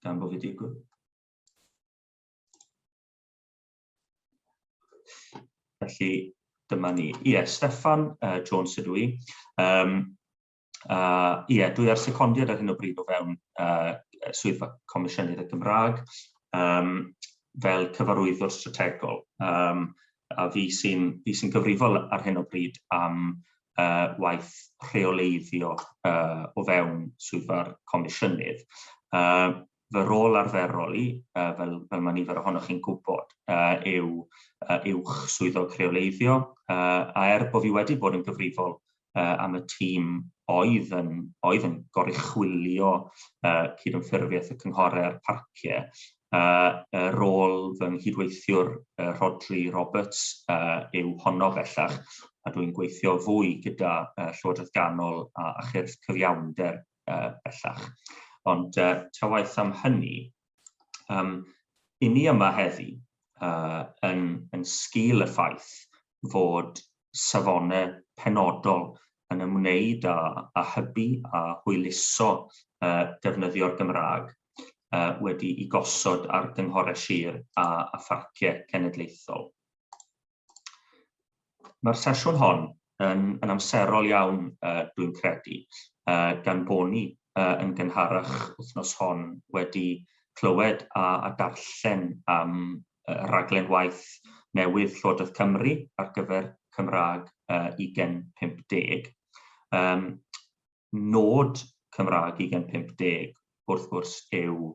gan bod fi digwydd. Felly, dyma ni. Steffan Jones ydw i. Dwi ar secondiad ar hyn o bryd o fewn swyddfa Comisiynydd y Gymraeg fel cyfarwyddwr strategol. A fi sy'n gyfrifol ar hyn o bryd am waith rheoleiddio o fewn swyddfa'r Comisiynydd. Fy rôl arferol i, fel mae nifer ohonoch chi'n gwybod, yw uwch swyddog rheoleiddio, a bod fi wedi bod yn gyfrifol am y tîm oedd yn goruchwylio cydymffurfiaeth y cynghorau a'r parciau. Y rôl fy nghydweithiwr Rodri Roberts yw honno bellach, a dwi'n gweithio fwy gyda Llywodraeth Ganol a Chyrff Cyfiawnder bellach. Ond ta waith am hynny, i ni yma heddi yn sgil y ffaith fod safonau penodol yn ymwneud â hybu a hwyluso defnyddio'r Gymraeg wedi I gosod ar gynghorau sir a pharciau cenedlaethol. Mae'r sesiwn hon yn amserol iawn, dwi'n credu, gan bod ni yn gynharach wythnos hon wedi clywed a darllen am raglen waith newydd Llywodraeth Cymru ar gyfer Cymraeg 2050. Nod Cymraeg 2050 wrth gwrs yw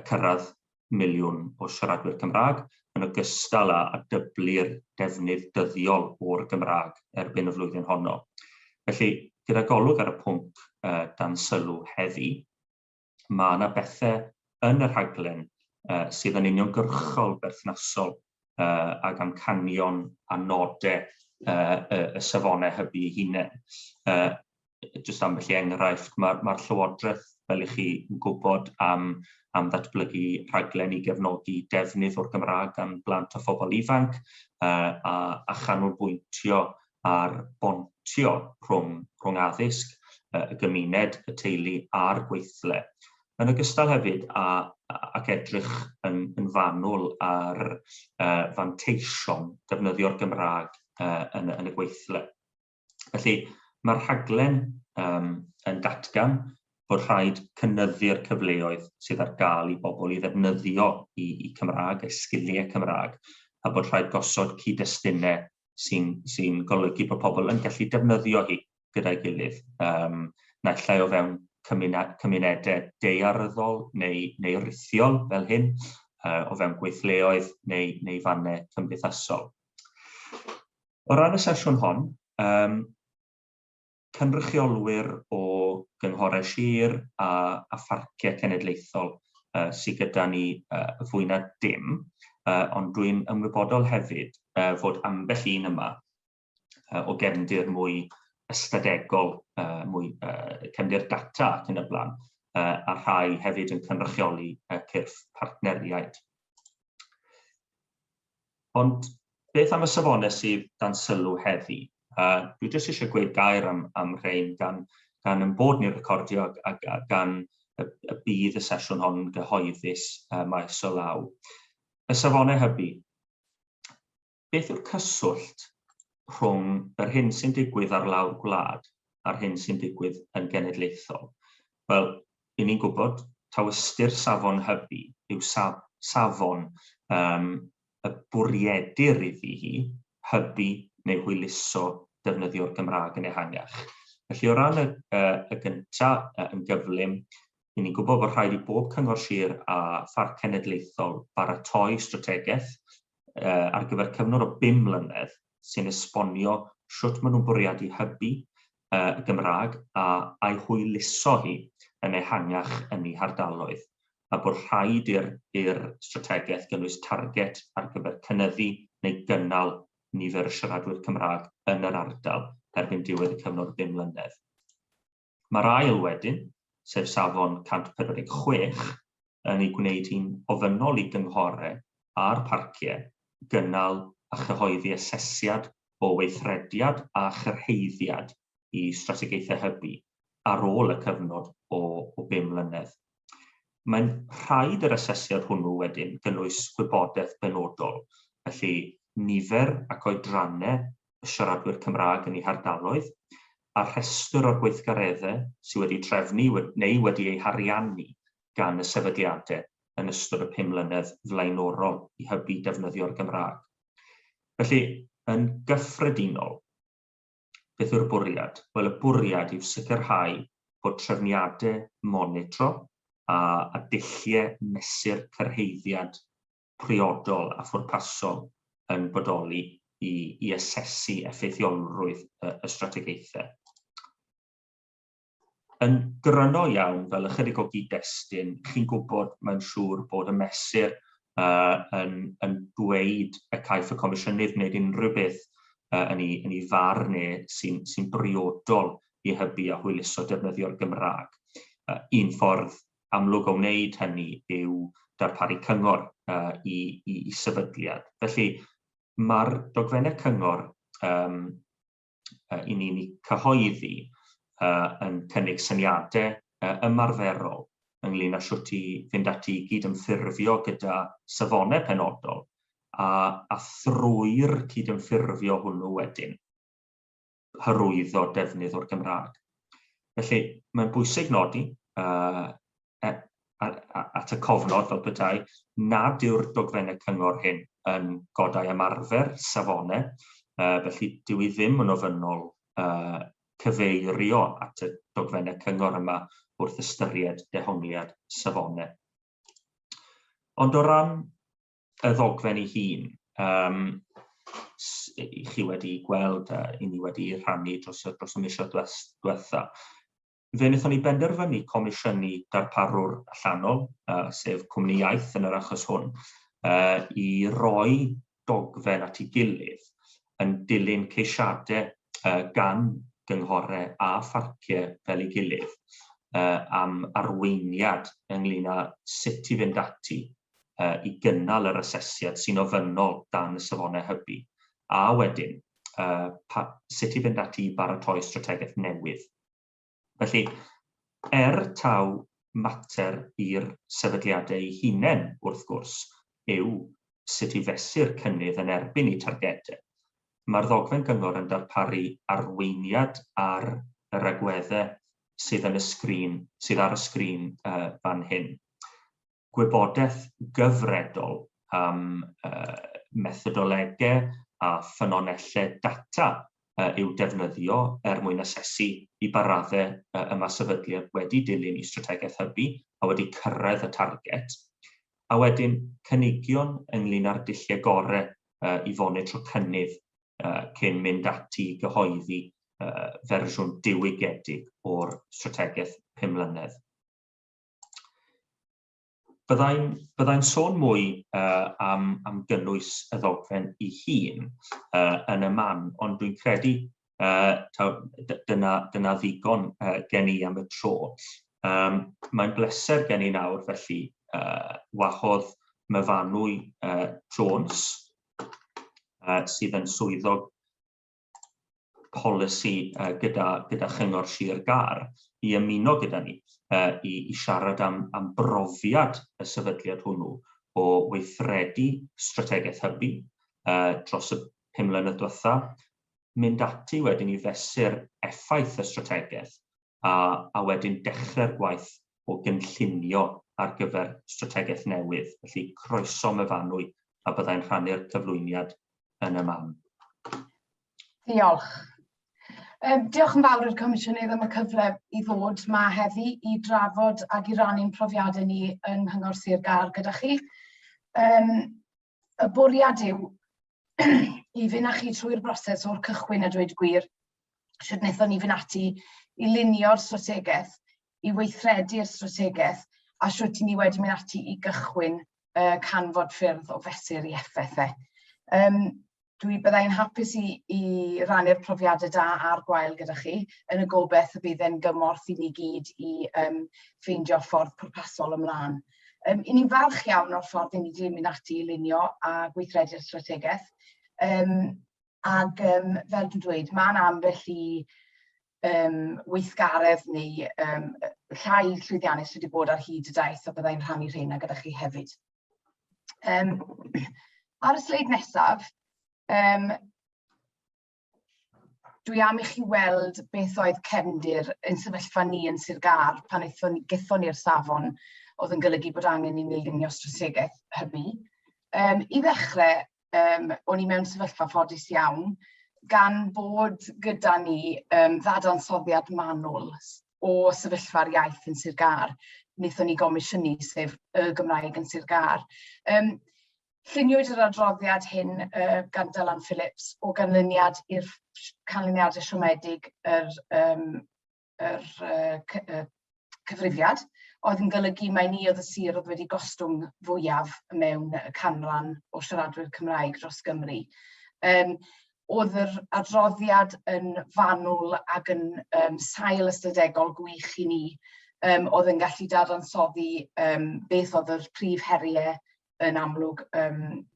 cyrraedd miliwn o siaradwyr Cymraeg yn ogystal â dyblu'r defnydd dyddiol o'r Gymraeg erbyn y flwyddyn honno. Felly, gyda golwg ar y pwnc dan sylw heddi, mae yna bethau yn y rhaglen sydd yn uniongyrchol berthnasol ag amcanion a nodau y safonau hybu ei hunain. Jyst ambell I enghraifft, mae'r Llywodraeth, fel I chi yn gwybod, am ddatblygu rhaglen I gefnogi defnydd o'r Gymraeg gan blant a phobl ifanc a chanolbwyntio ar bontio rhwng addysg, y gymuned, y teulu a'r gweithle. Yn ogystal hefyd ac edrych yn fanwl ar fanteision defnyddio'r Gymraeg yn y gweithle. Felly, mae'r rhaglen yn datgan bod rhaid cynyddu'r cyfleoedd sydd ar gael I bobl I ddefnyddio I Cymraeg, sgiliau Cymraeg, a bod rhaid gosod cyd-destunau sy'n golygu bod pobl yn gallu defnyddio hi gyda'i gilydd, naill ai o fewn cymunedau daearyddol neu rithiol fel hyn, o fewn gweithleoedd neu fannau cymdeithasol. O ran y sesiwn hon, cynrychiolwyr o gynghorau sir a pharciau cenedlaethol sydd gyda ni fwy na dim, ond dwi'n ymwybodol hefyd fod ambell un yma o gefndir mwy ystadegol, cefndir data ac yn y blaen, a rhai hefyd yn cynrychioli cyrff partneriaid. Ond beth am y safonau sydd dan sylw heddi? Dwi jyst eisiau gweud gair am rhain gan yn bod ni'n recordio a gan y bydd y sesiwn hon gyhoeddus maes o law. Y safonau hybu. Beth yw'r cyswllt rhwng yr hyn sy'n digwydd ar lawr gwlad a'r hyn sy'n digwydd yn genedlaethol? Wel, I ni'n gwybod taw ystyr safon hybu yw safon y bwriedir iddi hi hybu neu hwyluso defnyddio'r Gymraeg yn ehangach. Felly o ran y gyntaf yn gyflym, ni'n gwybod bod rhaid I bob cyngor sir a pharc cenedlaethol baratoi strategaeth ar gyfer cyfnod o 5 mlynedd sy'n esbonio shwt maen nhw'n bwriadu hybu y Gymraeg a'i hwyluso hi yn ehangach yn ei hardaloedd, a bod rhaid i'r strategaeth gynnwys target ar gyfer cynyddu neu gynnal nifer y siaradwyr Cymraeg yn yr ardal erbyn diwedd y cyfnod 5 mlynedd. Mae'r ail wedyn, sef safon 146, yn ei gwneud hi'n ofynnol I gynghorau a'r parciau gynnal a chyhoeddi asesiad o weithrediad a chyrheiddiad I strategaethau hybu ar ôl y cyfnod o 5 mlynedd. Mae'n rhaid yr asesiad hwnnw wedyn gynnwys gwybodaeth benodol, felly nifer ac oedrannau y siaradwyr Cymraeg yn eu hardaloedd, a rhestr o'r gweithgareddau sydd wedi trefnu neu wedi eu hariannu gan y sefydliadau yn ystod y 5 mlynedd flaenorol i hybu defnyddio'r Gymraeg. Felly, yn gyffredinol, beth yw'r bwriad? Wel, y bwriad yw sicrhau bod trefniadau monitro a dulliau mesur cyrhaeddiad priodol a phwrpasol yn bodoli i asesu effeithiolrwydd y strategaethau. Yn gryno iawn, fel ychydig o gyd-destun, chi'n gwybod mae'n siŵr bod y mesur yn dweud y caiff y Comisiynydd wneud unrhyw beth yn ei farn sy'n briodol i hybu a hwyluso defnyddio'r Gymraeg. Un ffordd amlwg o wneud hynny yw darparu cyngor i sefydliad. Felly, mae'r dogfennau cyngor i ni'n cyhoeddi yn cynnig syniadau ymarferol ynglŷn â shwt i fynd ati i gydymffurfio gyda safonau penodol a thrwy'r cydymffurfio hwnnw wedyn hyrwyddo defnydd o'r Gymraeg. Felly, mae'n bwysig nodi at y cofnod fel petai nad yw'r dogfennau cyngor hyn yn godau ymarfer safonau, felly dyw i ddim yn ofynnol cyfeirio at y dogfennau cyngor yma wrth ystyried dehongliad safonau. Ond o ran y ddogfen ei hun, chi wedi gweld, i ni wedi rhannu dros y misoedd diwetha, fe wnaethon ni benderfynu comisiynu darparwr allanol, sef Cwmni Iaith yn yr achos hwn, i roi dogfen at ei gilydd yn dilyn ceisiadau gan gynghorau a pharciau fel ei gilydd am arweiniad ynglŷn â sut i fynd ati i gynnal yr asesiad sy'n ofynnol dan y safonau hybu, a wedyn sut i fynd ati i baratoi strategaeth newydd. Felly, taw mater i'r sefydliadau eu hunain wrth gwrs yw sut i fesur cynnydd yn erbyn eu targedau, mae'r ddogfen gyngor yn darparu arweiniad ar yr agweddau sydd ar y sgrin fan hyn. Gwybodaeth gyfredol am methodolegau a ffynonellau data i'w defnyddio mwyn asesu i baraddau y mae sefydliad wedi dilyn i strategaeth hybu a wedi cyrraedd y target, a wedyn cynigion ynglŷn â'r dulliau gorau i fonitro cynnydd cyn mynd ati i gyhoeddi fersiwn diwygedig o'r strategaeth 5 mlynedd. Byddai'n sôn mwy am gynnwys y ddogfen ei hun yn y man, ond dwi'n credu dyna ddigon gen i am y tro. Mae'n bleser gen i nawr felly wahodd Myfanwy Jones, sydd yn swyddog polisi gyda Chyngor Sir Gar, i ymuno gyda ni i siarad am brofiad y sefydliad hwnnw o weithredu strategaeth hybu dros y 5 mlynedd diwetha, mynd ati wedyn i fesur effaith y strategaeth a wedyn dechrau'r gwaith o gynllunio ar gyfer strategaeth newydd. Felly croeso Myfanwy a byddai'n rhannu'r cyflwyniad yn y man. Diolch. Diolch yn fawr i'r Comisiynydd am y cyfle i ddod yma heddi i drafod ac i rannu'n profiadau ni yng Nghyngor Sir Gar gyda chi. Y bwriad yw i fynd â chi trwy'r broses o'r cychwyn a dweud gwir, sut wnaethon ni fynd ati i lunio'r strategaeth, i weithredu'r strategaeth, a sut ni wedi mynd ati i gychwyn canfod ffyrdd o fesur i effeithau. Byddai'n hapus i rannu'r profiadau da a'r gwael gyda chi yn y gobeith y bydd e'n gymorth i ni gyd i ffeindio ffordd pwrpasol ymlaen. I ni'n falch iawn o'r ffordd i ni wedi mynd ati i lunio a gweithredu'r strategaeth. Fel dwi'n dweud, mae'n ambell i weithgaredd neu llai llwyddiannus wedi bod ar hyd y daith, a byddai'n rhannu rheina gyda chi hefyd. Ar y sleid nesaf, dwi am i chi weld beth oedd cefndir yn sefyllfa ni yn Sir Gar pan gethon ni'r safon oedd yn golygu bod angen i ni lunio strategaeth hybu. I ddechrau, o'n i mewn sefyllfa ffodus iawn, gan bod gyda ni ddadansoddiad manwl o sefyllfa'r iaith yn Sir Gar, wnaethon ni gomisiynu, sef y Gymraeg yn Sir Gar. Lluniwyd yr adroddiad hyn gan Dylan Phillips o ganlyniad i'r canlyniadau siomedig yr cyfrifiad, oedd yn golygu mai ni oedd y sir oedd wedi gostwng fwyaf mewn y canran o siaradwyr Cymraeg dros Gymru. Oedd yr adroddiad yn fanwl ac yn sail ystadegol gwych i ni, oedd yn gallu dadansoddi beth oedd yr prif heriau yn amlwg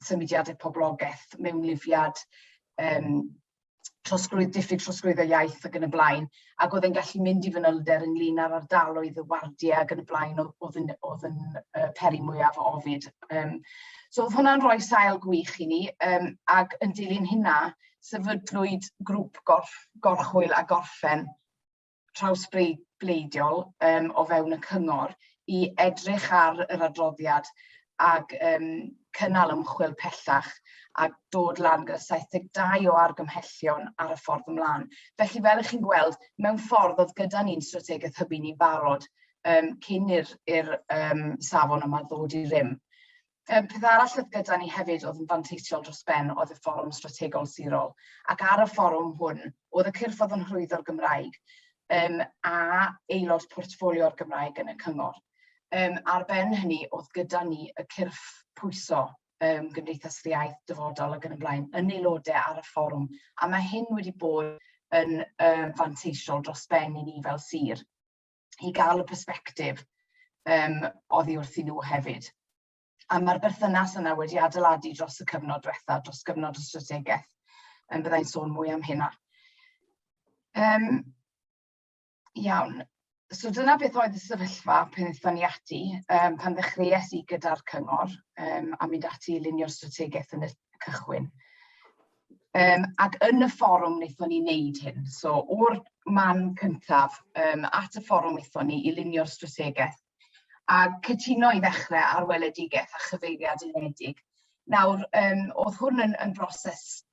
symudiadau poblogaeth mewn lifiad diffyg trosglwyddo iaith ac yn y blaen, ac oedd yn gallu mynd i fanylder ynglyn â'r ardaloedd y wardiau ac yn y blaen oedd yn peri mwyaf o ofid. So oedd hwnna'n rhoi sail gwych i ni, ac yn dilyn hynna, sefydlwyd grŵp gorchwyl a gorffen trawsbleidiol o fewn y cyngor i edrych ar yr adroddiad ac cynnal ymchwil pellach a dod lan gyda 72 o argymhellion ar y ffordd ymlaen. Felly fel ych chi'n gweld, mewn ffordd oedd gyda ni'n strategaeth hybu ni'n barod cyn i'r safon yma ddod i rym. Peth arall oedd gyda ni hefyd oedd yn fanteisiol dros ben oedd y fforwm strategol sirol. Ac ar y fforwm hwn, oedd y cyrff oedd yn hlwyddo'r Gymraeg a aelod portffolio'r Gymraeg yn y cyngor. Ar ben hynny, oedd gyda ni y cyrff pwyso Gymdeithas yr Iaith, dyfodol ac yn y blaen, yn aelodau ar y fforwm. A mae hyn wedi bod yn fanteisiol dros ben i ni fel sir, i gael y persbectif oddi wrth i nhw hefyd. A mae'r berthynas yna wedi adeiladu dros y cyfnod diwethaf, dros gyfnod y strategaeth. Byddai'n sôn mwy am hynna. Iawn. So dyna beth oedd y sefyllfa pan aethon ni ati, pan ddechreuais i gyda'r cyngor a mynd ati i lunio'r strategaeth yn y cychwyn. Ac yn y fforwm wnaethon ni wneud hyn. So o'r man cyntaf at y fforwm aethon ni i lunio'r strategaeth a cytuno i ddechrau ar weledigaeth a chyfeiriad unedig. Nawr, oedd hwn yn broses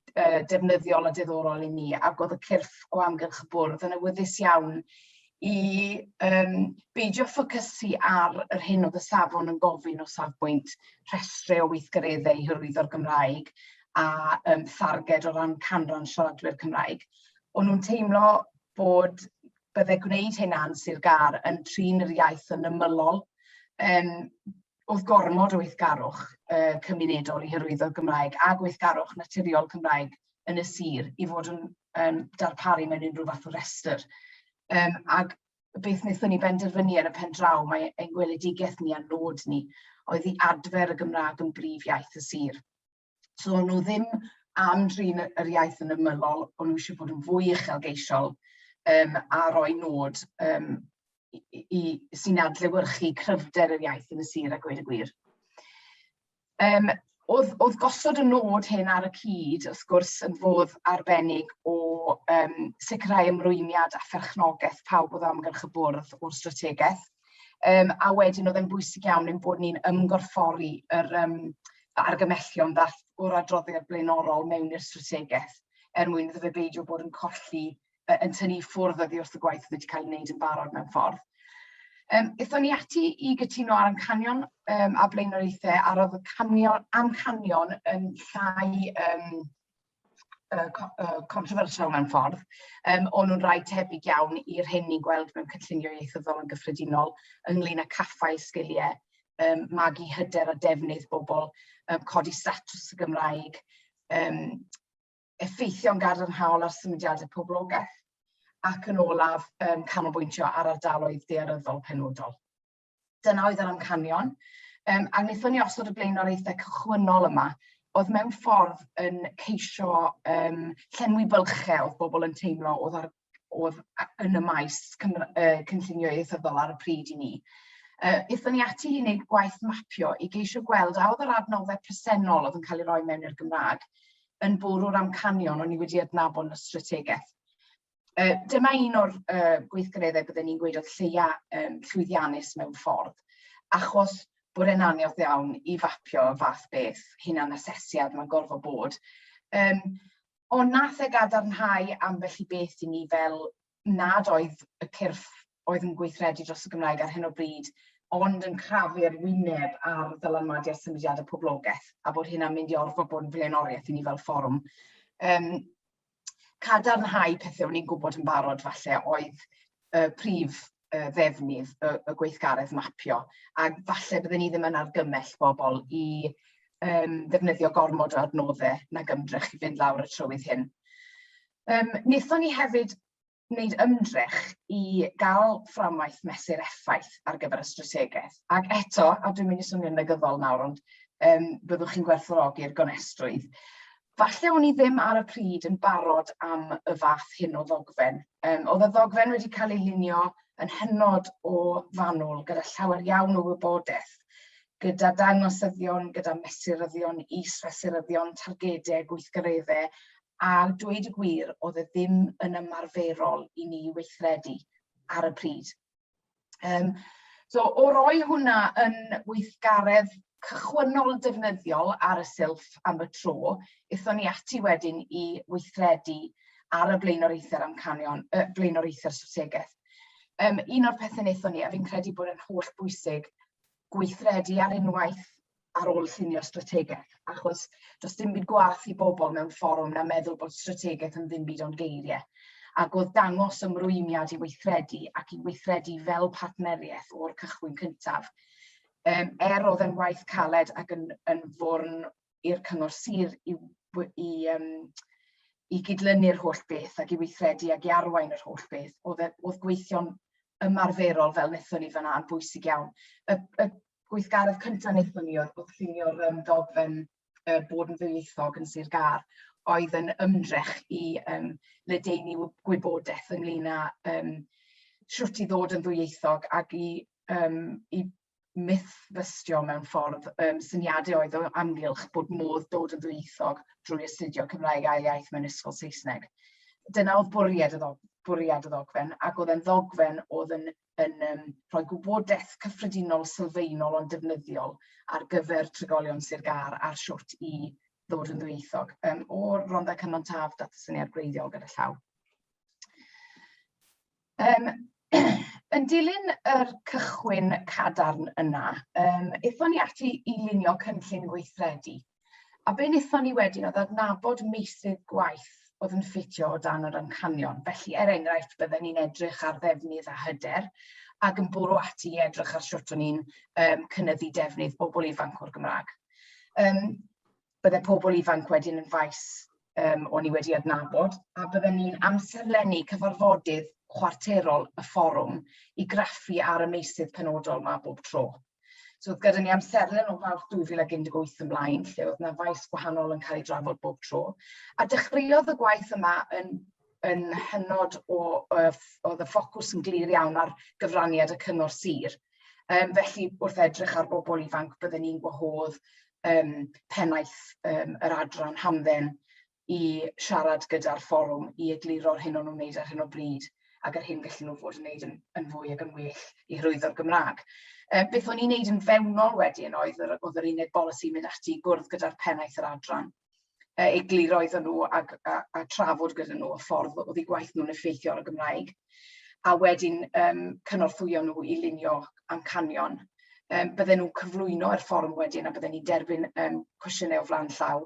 defnyddiol a diddorol i ni ac oedd y cyrff o amgylch y bwrdd yn awyddus iawn i beidio ffocysu ar yr hyn oedd y safon yn gofyn o safbwynt rhestru o weithgareddau i hyrwyddo'r Gymraeg a tharged o ran canran siaradwyr Cymraeg. O'n nhw'n teimlo bod byddai gwneud hynna'n Sir Gar yn trin yr iaith yn ymylol. Oedd gormod o weithgarwch cymunedol i hyrwyddo'r Gymraeg a gweithgarwch naturiol Cymraeg yn y sir i fod yn darparu mewn unrhyw fath o restr. Ac beth wnaethon ni benderfynu yn y pen draw, mae ein gweledigaeth ni a nod ni, oedd i adfer y Gymraeg yn brif iaith y sir. So nhw ddim am drin yr iaith yn ymylol, ond nhw eisiau bod yn fwy uchelgeisiol a roi nod sy'n adlewyrchu cryfder yr iaith yn y sir a gweud y gwir. Oedd gosod y nod hyn ar y cyd, wrth gwrs, yn fodd arbennig o sicrhau ymrwymiad a pherchnogaeth pawb oedd amgylch y bwrdd o'r strategaeth. A wedyn oedd e'n bwysig iawn ein bod ni'n ymgorffori yr argymellion ddath o'r adroddiad blaenorol mewn i'r strategaeth, mwyn iddo fe beidio bod yn colli, yn tynnu ffwrdd oddi wrth y gwaith wedi cael ei wneud yn barod mewn ffordd. Aethon ni ati i gytuno ar amcanion a blaenoriaethau ar oedd amcanion yn llai controversial mewn ffordd. O'n nhw'n rai tebyg iawn i'r hyn ni'n gweld mewn cynllunio ieithyddol yn gyffredinol ynglyn â caffau sgiliau, magu hyder a defnydd bobl, codi statws y Gymraeg, effeithio'n gadarnhaol ar symudiadau poblogaeth, ac yn olaf canolbwyntio ar ardaloedd daearyddol penodol. Dyna oedd yr amcanion, a wnaethon ni osod y blaenoriaethau cychwynnol yma, oedd mewn ffordd yn ceisio llenwi bylchau oedd bobl yn teimlo oedd oedd yn y maes cynllunio ieithyddol ar y pryd i ni. Eithon ni ati i wneud gwaith mapio i geisio gweld a oedd yr adnoddau presennol oedd yn cael ei roi mewn i'r Gymraeg yn bwrw'r amcanion o'n i wedi adnabod yn y strategaeth. Dyma un o'r gweithgareddau byddwn ni'n gweud oedd lleia llwyddiannus mewn ffordd, achos bod e'n anodd iawn i fapio y fath beth, hunan asesiad mae'n gorfod bod. Ond nath e gadarnhau ambell i beth i ni fel nad oedd y cyrff oedd yn gweithredu dros y Gymraeg ar hyn o bryd, ond yn crafu'r wyneb ar ddylanwadiad symudiadau poblogaeth, a bod hynna'n mynd i orfod bod yn flaenoriaeth i ni fel fforwm. Cadarnhau pethau o'n i'n gwybod yn barod falle oedd prif ddefnydd y gweithgaredd mapio, a falle bydden ni ddim yn argymell bobl i ddefnyddio gormod o adnoddau nag ymdrech i fynd lawr y trywydd hyn. Wnaethon ni hefyd wneud ymdrech i gael fframwaith mesur effaith ar gyfer y strategaeth. Ac eto, a dwi'n mynd i swnio'n negyddol nawr, ond byddwch chi'n gwerthfawrogi'r gonestrwydd. Falle o'n i ddim ar y pryd yn barod am y fath hyn o ddogfen. Oedd y ddogfen wedi cael ei lunio yn hynod o fanwl gyda llawer iawn o wybodaeth, gyda dangosyddion, gyda mesuryddion, is-fesuryddion, targedau, gweithgareddau, a dweud y gwir, oedd e ddim yn ymarferol i ni weithredu ar y pryd. So, o roi hwnna yn weithgaredd cychwynnol defnyddiol ar y silff am y tro, eithon ni ati wedyn i weithredu ar y blaenoriaethau'r amcanion, blaenoriaethau'r strategaeth. Un o'r pethau wnaethon ni, a fi'n credu bod yn holl bwysig, gweithredu ar unwaith ar ôl llunio strategaeth, achos does dim byd gwath i bobl mewn fforwm na meddwl bod strategaeth yn ddim byd o'n geiriau. Ac oedd dangos ymrwymiad i weithredu ac i weithredu fel partneriaeth o'r cychwyn cyntaf. Oedd yn waith caled ac yn fwrn i'r cyngor sir i gydlynu'r holl beth ac i weithredu ac i arwain yr holl beth. Oedd gweithio'n ymarferol fel wnaethon ni fyna yn bwysig iawn. Y gweithgaredd cyntaf wnaethon ni oedd llunio'r ddogfen bod yn ddwyieithog yn Sir Gar, oedd yn ymdrech i ledaenu gwybodaeth ynglyn â shwt i ddod yn ddwyieithog ac i mythfystio mewn ffordd syniadau oedd o amgylch bod modd dod yn ddwyieithog drwy astudio Cymraeg ail iaith mewn ysgol Saesneg. Dyna oedd bwriad y ddogfen, ac oedd yn ddogfen oedd yn rhoi gwybodaeth cyffredinol sylfaenol ond defnyddiol ar gyfer trigolion Sir Gar a'r shwt i ddod yn ddwyieithog. O'r Rhondda Cynon Taf dath y syniad gwreiddiol gyda llaw. Yn dilyn yr cychwyn cadarn yna, eithon ni ati i lunio cynllun gweithredu. A be wnaethon ni wedyn oedd adnabod meysydd gwaith oedd yn ffitio o dan yr amcanion. Felly, enghraifft, bydden ni'n edrych ar ddefnydd a hyder ac yn bwrw ati i edrych ar shwt o'n ni'n cynyddu defnydd bobl ifanc o'r Gymraeg. Bydde pobl ifanc wedyn yn faes o'n i wedi adnabod, a bydden ni'n amserlennu cyfarfodydd chwarterol y fforwm i graffu ar y meysydd penodol yma bob tro. So oedd gyda ni amserlen o Fawrth 2018 ymlaen, lle oedd yna faes gwahanol yn cael ei drafod bob tro. A dechreuodd y gwaith yma yn hynod oedd y ffocws yn glir iawn ar gyfraniad y cyngor sir. Felly, wrth edrych ar bobl ifanc, bydden ni'n gwahodd pennaeth yr adran hamdden i siarad gyda'r fforwm i egluro'r hyn o'n nhw'n wneud ar hyn o bryd, ac ar hyn gallen nhw fod yn wneud yn fwy ac yn well i hyrwyddo'r Gymraeg. Beth o'n i'n wneud yn fewnol wedyn oedd yr uned bolisi mynd ati i gwrdd gyda'r pennaeth yr adran, egluro iddyn nhw a trafod gyda nhw y ffordd oedd eu gwaith nhw'n effeithio ar y Gymraeg, a wedyn cynorthwyo nhw i lunio amcanion. Bydden nhw'n cyflwyno'r fforwm wedyn a bydden ni'n derbyn cwestiynau o flaen llaw,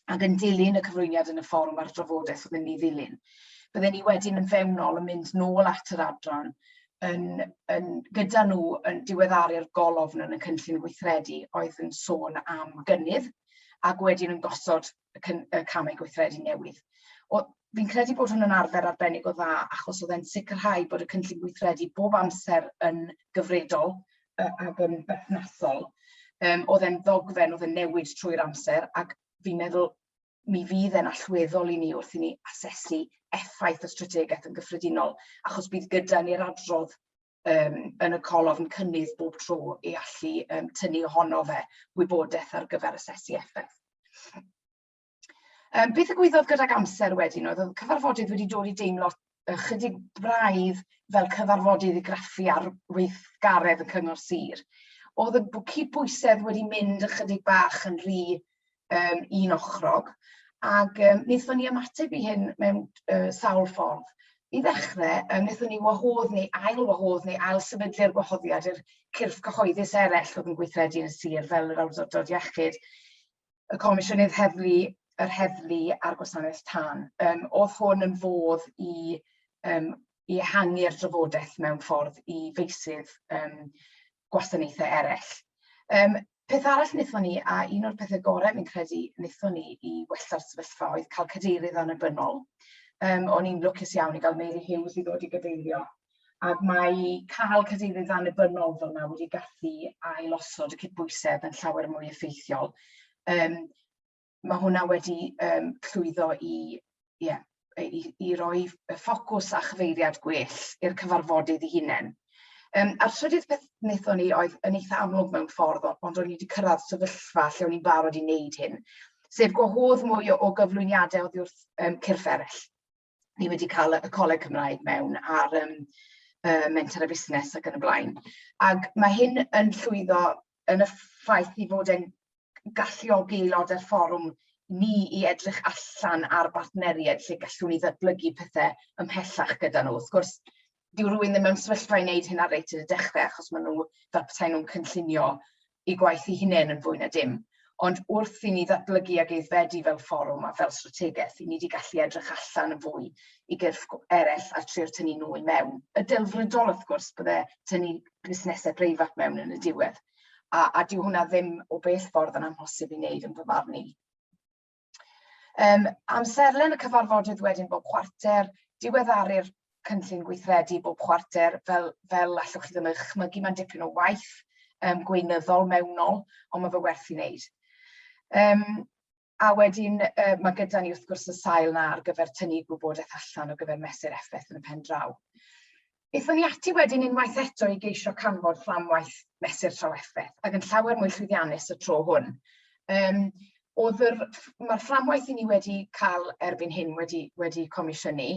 ac yn dilyn y cyflwyniad yn y fforwm a'r drafodaeth oedd yn ei ddilyn. Bydden ni wedyn yn fewnol yn mynd nôl at yr adran, gyda nhw yn diweddaru'r golofn yn y cynllun gweithredu oedd yn sôn am gynnydd ac wedyn yn gosod y camau gweithredu newydd. Fi'n credu bod hwn yn arfer arbennig o dda achos oedd e'n sicrhau bod y cynllun gweithredu bob amser yn gyfredol ac yn berthnasol. Oedd e'n ddogfen, oedd e'n newid trwy'r amser ac fi'n meddwl mi fydd e'n allweddol i ni wrth i ni asesu effaith y strategaeth yn gyffredinol, achos bydd gyda ni'r adrodd yn y colofn cynnydd bob tro i allu tynnu ohono fe wybodaeth ar gyfer asesu effaith. Beth ddigwyddodd gydag amser wedyn oedd y cyfarfodydd wedi dod i deimlo chydig braidd fel cyfarfodydd i graffu ar weithgaredd y cyngor sir. Oedd y cydbwysedd wedi mynd ychydig bach yn rhy unochrog, ac wnaethon ni ymateb i hyn mewn sawl ffordd. I ddechrau, wnaethon ni wahodd neu ail sefydlu'r gwahoddiad i'r cyrff cyhoeddus eraill oedd yn gweithredu yn y sir fel yr awdurdod iechyd, y Comisiynydd Heddlu a'r Gwasanaeth Tân. Oedd hwn yn fodd i ehangu'r drafodaeth mewn ffordd i feisydd gwasanaethau eraill. Peth arall wnaethon ni, a un o'r pethau gorau fi'n credu wnaethon ni i wella'r sefyllfa oedd cael cadeirydd annibynnol. O'n i'n lwcus iawn i gael Mary Hughes i ddod i gyfeirio, ac mae cael cadeirydd annibynnol fel yna wedi gallu ailosod y cydbwysedd yn llawer mwy effeithiol. Mae hwnna wedi llwyddo i roi ffocws a chyfeiriad gwell i'r cyfarfodydd ei hunain. A'r trydydd peth wnaethon ni oedd yn eitha amlwg mewn ffordd, ond o'n i wedi cyrraedd sefyllfa lle o'n i'n barod i wneud hyn, sef gwahodd mwy o gyflwyniadau oddi wrth cyrff eraill. Ni wedi cael y Coleg Cymraeg mewn ar Menter y Busnes ac yn y blaen. Ac mae hyn yn llwyddo yn y ffaith i fod e'n galluogi aelodau'r fforwm ni i edrych allan ar bartneriaid lle gallwn ni ddatblygu pethau ymhellach gyda nhw. Wrth gwrs, dyw rhywun ddim mewn sefyllfa i wneud hyn ar reit yn y dechrau, achos maen nhw fel petai nhw'n cynllunio i gwaith eu hunain yn fwy na dim. Ond wrth i ni ddatblygu ag aeddfedu fel fforwm a fel strategaeth, i ni wedi gallu edrych allan yn fwy i gyrff eraill a trio tynnu nhw i mewn. Y delfrydol, wrth gwrs, bydde tynnu busnesau breifat mewn yn y diwedd. A dyw hwnna ddim o bell ffordd yn amhosib i wneud yn fy marn i. Amserlen y cyfarfodydd wedyn bob chwarter, diweddaru'r cynllun gweithredu bob chwarter, fel allwch chi ddim ychmygu, mae'n dipyn o waith gweinyddol mewnol, ond mae fe werth i wneud. A wedyn mae gyda ni wrth gwrs y sail na ar gyfer tynnu gwybodaeth allan o gyfer mesur effaith yn y pen draw. Eithon ni ati wedyn unwaith eto i geisio canfod fframwaith mesur traw effaith, ac yn llawer mwy llwyddiannus y tro hwn. Mae'r fframwaith i ni wedi cael erbyn hyn wedi comisiynu,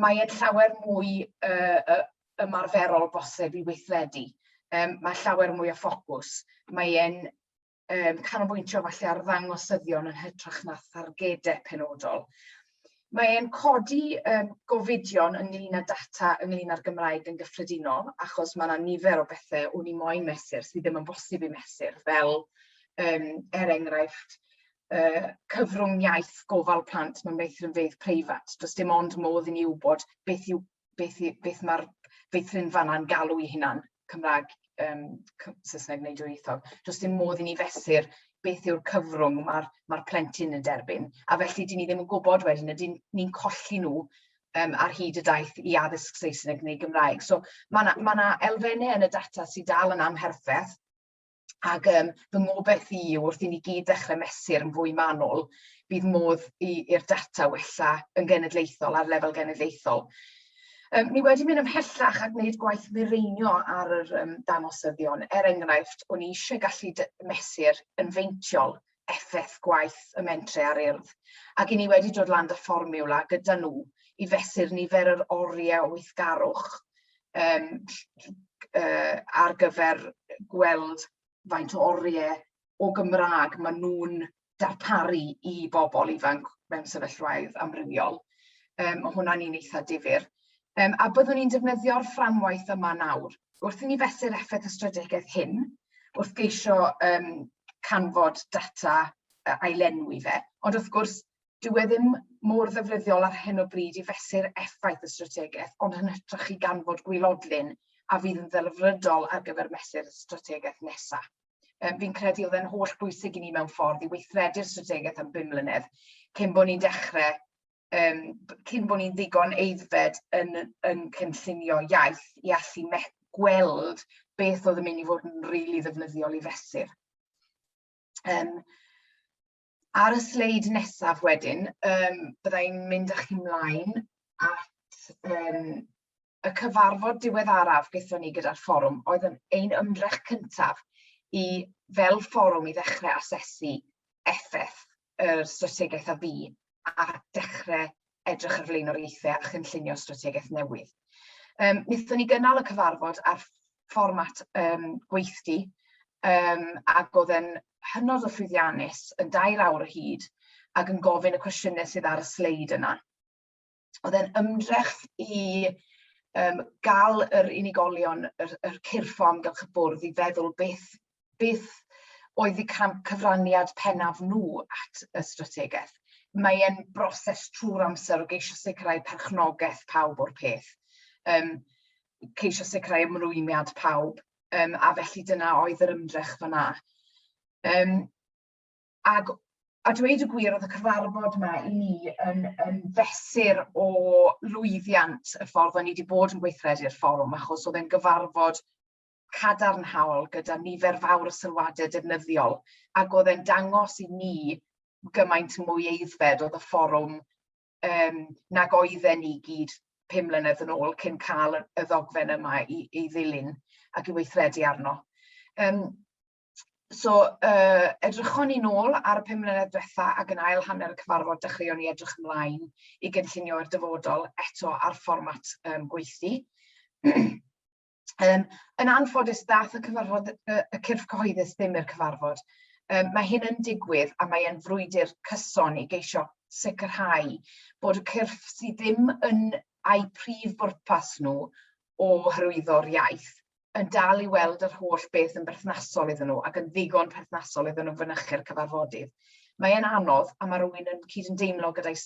mae e'n llawer mwy ymarferol bosib i weithredu. Mae llawer mwy o ffocws. Mae e'n canolbwyntio falle ar ddangosyddion yn hytrach na thargedau penodol. Mae e'n codi gofidion ynglyn â data ynglyn â'r Gymraeg yn gyffredinol, achos mae yna nifer o bethau o'n i moyn mesur sydd ddim yn bosib i mesur, fel enghraifft cyfrwng iaith gofal plant mewn meithrinfeydd preifat. Does dim ond modd i ni wybod beth mae'r feithrinfa yna'n galw i hunan, Cymraeg, Saesneg neu dwyieithog. Does dim modd i ni fesur beth yw'r cyfrwng mae'r plentyn yn derbyn. A felly, dyn ni ddim yn gwybod wedyn, ydyn ni'n colli nhw ar hyd y daith i addysg Saesneg neu Gymraeg. So mae yna elfennau yn y data sydd dal yn amherffaith, ac fy ngobaith i wrth i ni gyd ddechrau mesur yn fwy manwl, bydd modd i'r data wella yn genedlaethol, ar lefel genedlaethol. Ni wedi mynd ymhellach a gwneud gwaith mireinio ar yr dangosyddion. Enghraifft, o'n i eisiau gallu mesur yn feintiol effaith gwaith y mentre ar urdd. Ac i ni wedi dod lan dy fformiwla gyda nhw i fesur nifer yr oriau o weithgarwch ar gyfer gweld faint o oriau o Gymraeg maen nhw'n darparu i bobl ifanc mewn sefyllfaoedd amrywiol. Mae hwnna'n un eitha difyr. A byddwn ni'n defnyddio'r fframwaith yma nawr. Wrth i ni fesur effaith y strategaeth hyn, wrth geisio canfod data a'i lenwi fe, ond wrth gwrs, dyw e ddim mor ddefnyddiol ar hyn o bryd i fesur effaith y strategaeth, ond yn hytrach i ganfod gwylodlyn a fydd yn ddelfrydol ar gyfer mesur y strategaeth nesaf. Fi'n credu oedd e'n holl bwysig i ni mewn ffordd i weithredu'r strategaeth am 5 mlynedd, cyn bod ni'n dechrau cyn bod ni'n ddigon aeddfed yn cynllunio iaith i allu gweld beth oedd yn mynd i fod yn rili ddefnyddiol i fesur. Ar y sleid nesaf wedyn, byddai'n mynd â chi mlaen at y cyfarfod diweddaraf gaethon ni gyda'r fforwm, oedd ein ymdrech cyntaf fel fforwm i ddechrau asesu effaith yr strategaeth a fi a dechrau edrych ar flaenoriaethau a chynllunio strategaeth newydd. Wnaethon ni gynnal y cyfarfod ar fformat gweithdi ac oedd yn hynod o llwyddiannus yn 2 awr o hyd ac yn gofyn y cwestiynau sydd ar y sleid yna. Oedd e'n ymdrech i gael yr unigolion, yr cyrffo amgylch y bwrdd i feddwl beth oedd eu cyfraniad pennaf nhw at y strategaeth. Mae'n broses trwy'r amser o geisio sicrhau perchnogaeth pawb o'r peth, ceisio sicrhau ymrwymiad pawb, a felly dyna oedd yr ymdrech fyna. A dweud y gwir, oedd y cyfarfod yma i ni yn fesur o lwyddiant y ffordd o'n i wedi bod yn gweithredu'r fforwm, achos oedd e'n gyfarfod cadarnhaol gyda nifer fawr o sylwadau defnyddiol, ac oedd e'n dangos i ni gymaint mwy eiddfed oedd y fforwm nag oedden ni gyd 5 mlynedd yn ôl cyn cael y ddogfen yma i ddilyn ac i weithredu arno. So, edrychon ni nôl ar y 5 mlynedd diwetha ac yn ail hanner y cyfarfod dechreuon ni edrych ymlaen i gynllunio'r dyfodol eto ar fformat gweithdi. Yn anffodus daeth y cyrff cyhoeddus ddim i'r cyfarfod. Mae hyn yn digwydd a mae e'n frwydr cyson i geisio sicrhau bod y cyrff sydd ddim yn eu prif bwrpas nhw o hyrwyddo'r iaith yn dal i weld yr holl beth yn berthnasol iddyn nhw ac yn ddigon perthnasol iddyn nhw fynychu'r cyfarfodydd. Mae'n anodd a mae rhywun yn cydymdeimlo gyda'i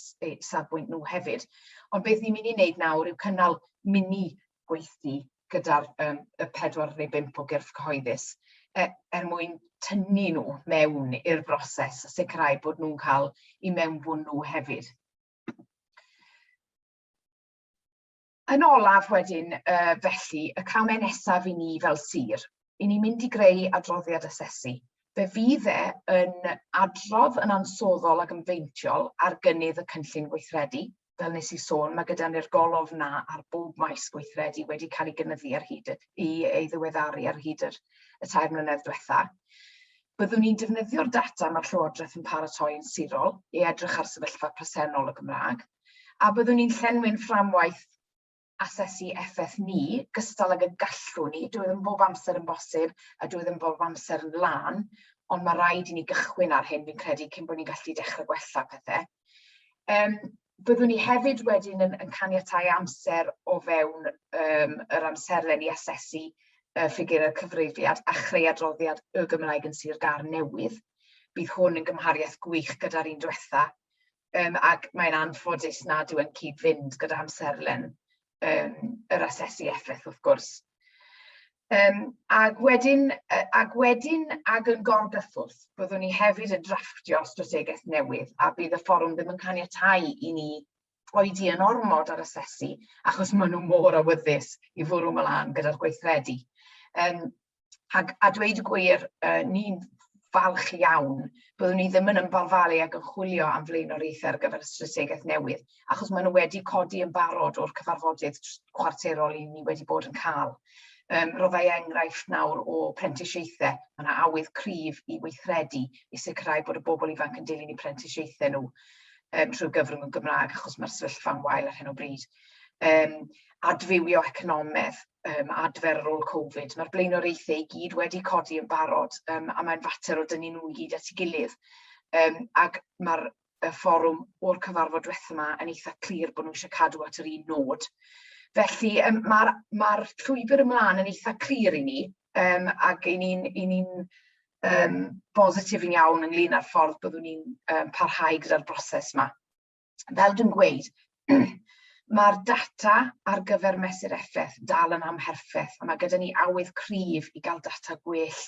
safbwynt nhw hefyd. Ond beth ni'n mynd i wneud nawr yw cynnal mini gweithdi gyda'r 4 neu 5 o gyrff cyhoeddus mwyn tynnu nhw mewn i'r broses a sicrhau bod nhw'n cael i mewnbwn nhw hefyd. Yn olaf wedyn, felly, y camau nesaf i ni fel sir, i ni'n mynd i greu adroddiad asesu. Fe fydd yn adrodd yn ansoddol ac yn feintiol ar gynnydd y cynllun gweithredu. Fel nes i sôn, mae gyda ni'r golofn na ar bob maes gweithredu wedi cael ei gynyddu i ei ddiweddaru ar hyd y 3 mlynedd diwetha. Byddwn ni'n defnyddio'r data mae'r Llywodraeth yn paratoi'n sirol i edrych ar sefyllfa presennol y Gymraeg, a byddwn ni'n llenwi'n fframwaith asesu effaith ni, gystal ag y gallwn ni, dwi ddim bob amser yn bosib a dwi ddim bob amser yn lan, ond mae rhaid i ni gychwyn ar hyn fi'n credu cyn bod ni'n gallu dechrau gwella pethau. Byddwn ni hefyd wedyn yn caniatáu amser o fewn yr amserlen i asesu ffigur y cyfrifiad a chreu adroddiad y Gymraeg yn Sir Gar newydd. Bydd hwn yn gymhariaeth gwych gyda'r un diwetha, ac mae'n anffodus nad yw yn cyd-fynd gyda amserlen yr asesu effaith wrth gwrs. Ac wedyn ag yn gorgyffwrdd, byddwn ni hefyd yn drafftio strategaeth newydd a bydd y fforwm ddim yn caniatáu i ni oedi yn ormod ar asesu achos maen nhw mor awyddus i fwrw mlaen gyda'r gweithredu. A dweud y gwir, ni'n falch iawn, byddwn ni ddim yn ymbalfalu ac yn chwilio am flaenoriaethau ar gyfer y strategaeth newydd, achos maen nhw wedi codi yn barod o'r cyfarfodydd chwarterol i ni wedi bod yn cael. Roddai enghraifft nawr o prentisiaethau, mae yna awydd cryf i weithredu i sicrhau bod y bobl ifanc yn dilyn i prentisiaethau nhw trwy gyfrwng y Gymraeg, achos mae'r sefyllfa'n wael ar hyn o bryd. Adfywio economaidd, adfer ar ôl Covid. Mae'r blaenoriaethau i gyd wedi codi yn barod a mae'n fater o dynnu nhw i gyd at ei gilydd. Ac mae'r fforwm o'r cyfarfod diwethaf yma yn eitha clir bod nhw eisiau cadw at yr un nod. Felly mae'r llwybr ymlaen yn eitha clir i ni ac i ni'n bositif yn iawn ynglyn â'r ffordd byddwn ni'n parhau gyda'r broses yma. Fel dwi'n gweud, mae'r data ar gyfer mesur effaith dal yn amherffaith, a mae gyda ni awydd cryf i gael data gwell.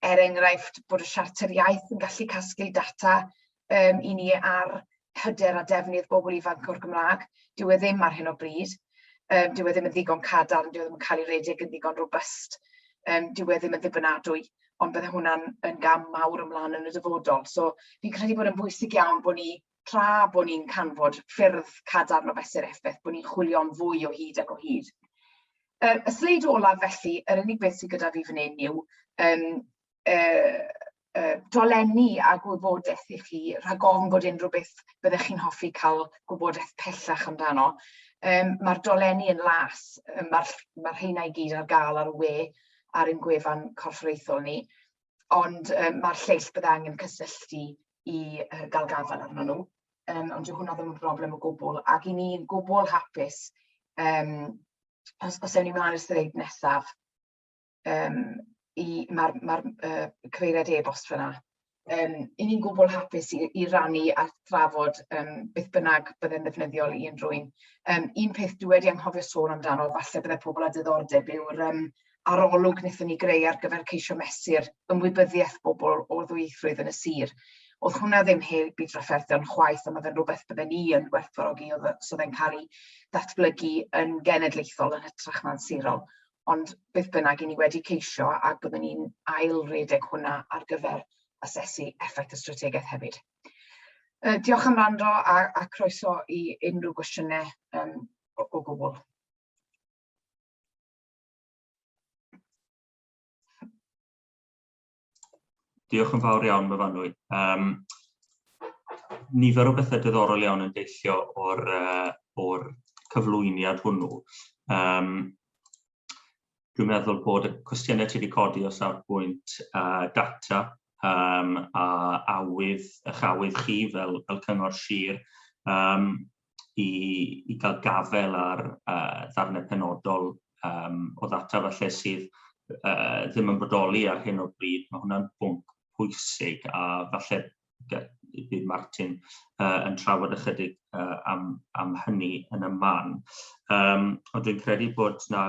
Enghraifft bod y siarter iaith yn gallu casglu data i ni ar hyder a defnydd bobl ifanc o'r Gymraeg. Dyw e ddim ar hyn o bryd. Dyw e ddim yn ddigon cadarn, dyw e ddim yn cael ei redeg yn ddigon robust. Dyw e ddim yn ddibynadwy. ond bydde hwnna'n yn gam mawr ymlaen yn y dyfodol. So fi'n credu bod yn bwysig iawn bod ni, tra bod ni'n canfod ffyrdd cadarn o fesur effaith, bod ni'n chwilio am fwy o hyd ac o hyd. Y sleid olaf felly, yr unig beth sydd gyda fi fan hyn yw dolenni a gwybodaeth i chi, rhag ofn bod unrhyw beth byddech chi'n hoffi cael gwybodaeth pellach amdano. Mae'r dolenni yn las, mae'r rheina i gyd ar gael ar y we ar ein gwefan corfforaethol ni, ond mae'r lleill bydd angen cysylltu i gael gafel arno nhw. Ond dyw hwnna ddim yn broblem o gwbl, ac i ni'n gwbl hapus, os ewn ni mlaen i'r sleid nesaf, mae'r cyfeiriad e-bost fyna. I ni'n gwbl hapus i rannu a thrafod beth bynnag bydde'n ddefnyddiol i unrhyw un. Un peth dwi wedi anghofio sôn amdano, falle bydde pobl â diddordeb, yw'r arolwg wnaethon ni greu ar gyfer ceisio mesur ymwybyddiaeth bobl o'r ddwyieithrwydd yn y sir. Oedd hwnna ddim heb i drafferthion chwaith, ond oedd e'n rhywbeth bydden ni yn gwerthfawrogi, so oedd e'n cael ei ddatblygu yn genedlaethol yn hytrach na'n sirol. Ond beth bynnag i ni wedi ceisio, ac byddwn ni'n ail-redeg hwnna ar gyfer asesu effaith y strategaeth hefyd. Diolch am wrando a croeso i unrhyw gwestiynau o gwbl. Diolch yn fawr iawn, Myfanwy. Nifer o bethau diddorol iawn yn deillio o'r cyflwyniad hwnnw. Dwi'n meddwl bod y cwestiynau ti wedi codi o safbwynt data a eich awydd chi fel cyngor sir i gael gafel ar ddarnau penodol o ddata falle sydd ddim yn bodoli ar hyn o bryd. Mae hwnna'n bwnc pwysig a falle bydd Martin yn trafod ychydig am hynny yn y man. Ond dwi'n credu bod yna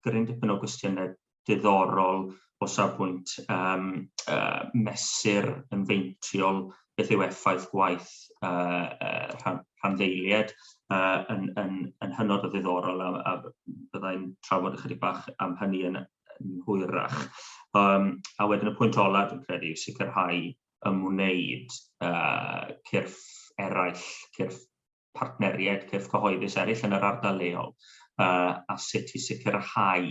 gryn dipyn o gwestiynau diddorol o safbwynt mesur yn feintiol, beth yw effaith gwaith rhanddeiliad yn hynod o ddiddorol, a byddai'n trafod ychydig bach am hynny yn hwyrach. A wedyn y pwynt ola, dwi'n credu, yw sicrhau ymwneud cyrff eraill, cyrff partneriaid, cyrff cyhoeddus eraill yn yr ardal leol, a sut i sicrhau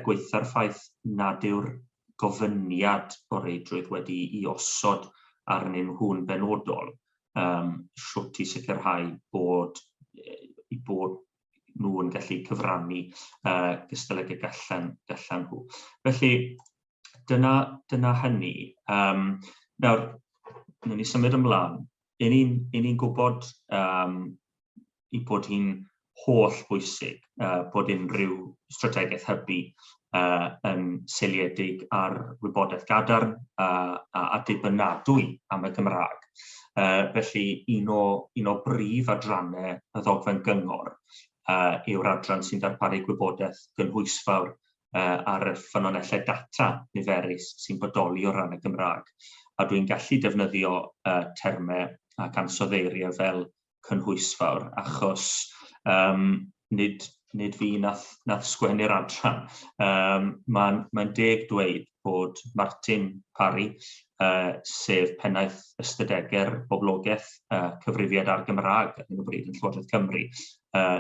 gweitha'r ffaith nad yw'r gofyniad o reidrwydd wedi i osod arnyn nhw'n benodol, shwt i sicrhau bod nhw yn gallu cyfrannu gystadleuaeth gallan nhw. Felly, dyna hynny. Nawr, wnawn ni symud ymlaen. I ni'n gwybod i bod hi'n holl bwysig bod unrhyw strategaeth hybu yn seiliedig ar wybodaeth gadarn a dibynadwy am y Gymraeg. Felly, un o brif adrannau y ddogfen gyngor yw'r adran sy'n darparu gwybodaeth gynhwysfawr ar y ffynonellau data niferus sy'n bodoli o ran y Gymraeg. A dwi'n gallu defnyddio termau ac ansoddeiriau fel cynhwysfawr, achos nid fi nath sgwennu'r adran. Mae'n deg dweud bod Martin Parry, sef pennaeth ystadegau'r boblogaeth cyfrifiad ar Gymraeg ar hyn o bryd yn Llywodraeth Cymru,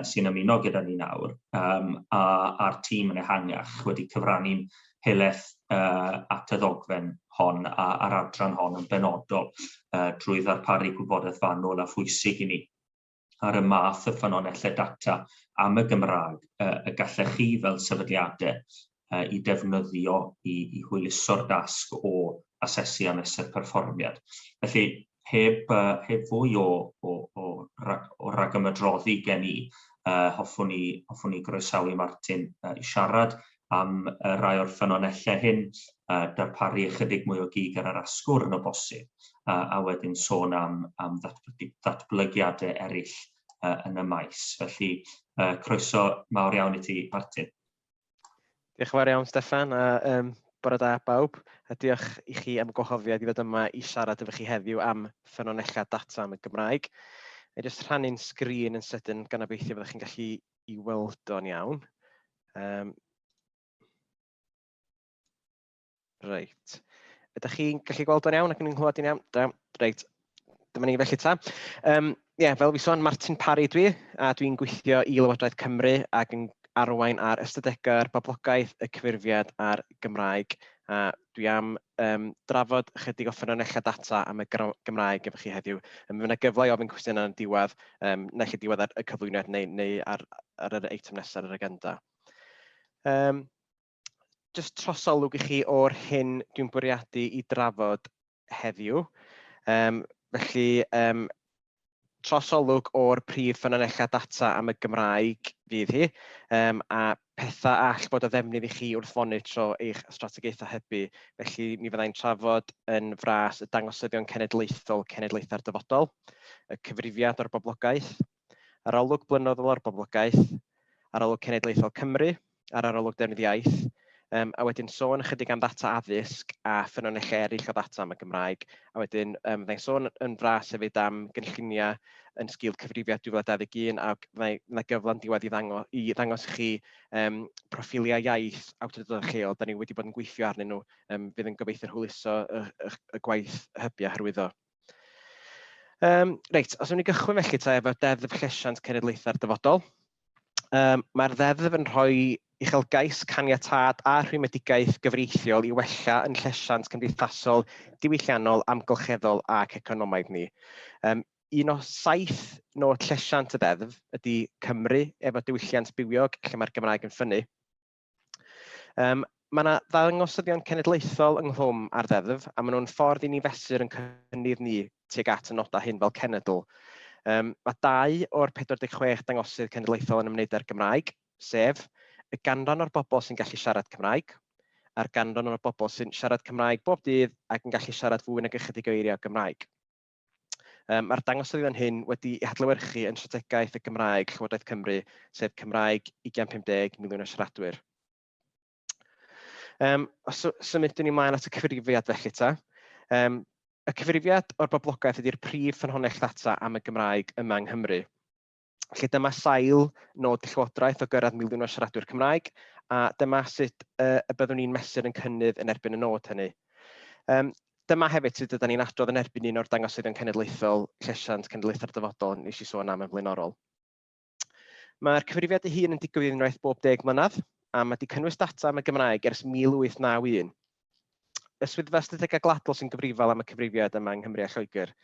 sy'n ymuno gyda ni nawr, a'r tîm yn ehangach wedi cyfrannu'n helaeth at y ddogfen hon a'r adran hon yn benodol drwy ddarparu gwybodaeth fanwl a phwysig i ni ar y math y ffynonellau data am y Gymraeg y gallech chi fel sefydliadau i defnyddio i hwyluso'r dasg o asesu a mesur perfformiad. Felly, heb fwy o ragymydroddi gen i, hoffwn ni groesawu Martin i siarad am rai o'r ffynonellau hyn, darparu ychydig mwy o gig ar yr asgwrn yn o bosib, a wedyn sôn am ddatblygiadau eraill yn y maes. Felly, croeso mawr iawn i ti, Martin. Diolch yn fawr iawn, Steffan, a bore da bawb. A diolch i chi am gwahoddiad i ddod yma i siarad efo chi heddiw am ffynonellau data am y Gymraeg. A jyst rhannu'n sgrin yn sydyn gan obeithio fyddwch chi'n gallu i weld o'n iawn. Reit. Ydych chi'n gallu gweld o'n iawn ac yn nghlywed yn iawn? Reit. Dyma ni felly ta. Fel fi sôn, Martin Parry dwi, a dwi'n gweithio i Lywodraeth Cymru ac yn arwain ar ystadegau'r boblogaeth, y cyfurfiad a'r Gymraeg. A dwi am drafod ychydig o ffynonellau data am y Gymraeg efo chi heddiw. Mae yna gyfle i ofyn cwestiynau yn diwedd, neu chi diwedd ar y cyflwyniad neu ar yr eitem nesaf ar yr agenda. Jyst trosolwg i chi o'r hyn dwi'n bwriadu i drafod heddiw. Felly, trosolwg o'r prif ffynonellau data am y Gymraeg fydd hi, a pethau all bod o ddefnydd i chi wrth fonitro eich strategaethau hybu. Felly, mi fyddai'n trafod yn fras y dangosyddion cenedlaethau'r dyfodol, y cyfrifiad o'r boblogaeth, yr arolwg blynyddol o'r boblogaeth, arolwg cenedlaethol Cymru, a'r arolwg defnydd iaith, a wedyn sôn ychydig am ddata addysg a ffynonellau eraill o ddata am y Gymraeg, a wedyn fyddai'n sôn yn fras hefyd am gynlluniau yn sgil cyfrifiad 2021 a fyddai gyfla'n diwedd i ddangos i chi proffiliau iaith awdurdodau lleol. Da ni wedi bod yn gweithio arnyn nhw, fydd yn gobeithio hwyluso y gwaith hybu a hyrwyddo. Reit, os yw'n ni gychwyn felly ta efo deddf llesiant cenedlaethau'r dyfodol. Mae'r ddeddf yn rhoi uchelgais, caniatâd a rhwymedigaeth gyfreithiol i wella yn llesiant cymdeithasol, diwylliannol, amgylcheddol ac economaidd ni. Un o 7 nod llesiant y ddeddf ydy Cymru efo diwylliant bywiog lle mae'r Gymraeg yn ffynnu. Mae yna ddangosyddion cenedlaethol ynghlwm ar ddeddf a maen nhw'n ffordd i ni fesur yn cynnydd ni tuag at y nodau hyn fel cenedl. Mae 2 o'r 46 dangosydd cenedlaethol yn ymwneud â'r Gymraeg, sef y ganran o'r bobl sy'n gallu siarad Cymraeg, a'r ganran o'r bobl sy'n siarad Cymraeg bob dydd ac yn gallu siarad fwy nag ychydig o eiriau o Gymraeg. Mae'r dangosyddion hyn wedi eu hadlewyrchu yn strategaeth y Gymraeg Llywodraeth Cymru, sef Cymraeg 2050 miliwn o siaradwyr. Os symudwn ni ymlaen at y cyfrifiad felly ta. Y cyfrifiad o'r boblogaeth ydy'r prif ffynhonnell ddata am y Gymraeg yma yng Nghymru. Felly dyma sail nod llywodraeth o gyrraedd miliwn o siaradwyr Cymraeg, a dyma sut y byddwn ni'n mesur yn cynnydd yn erbyn y nod hynny. Dyma hefyd sut ydym ni'n adrodd yn erbyn un o'r dangosyddion cenedlaethol llesiant cenedlaethau'r dyfodol nes i sôn am yn blaenorol. Mae'r cyfrifiad ei hun yn digwydd unwaith bob 10 mlynedd, a mae wedi cynnwys data am y Gymraeg ers 1891. Y swyddfa strategau gladol sy'n gyfrifol am y cyfrifiad yma yng Nghymru a Lloegr.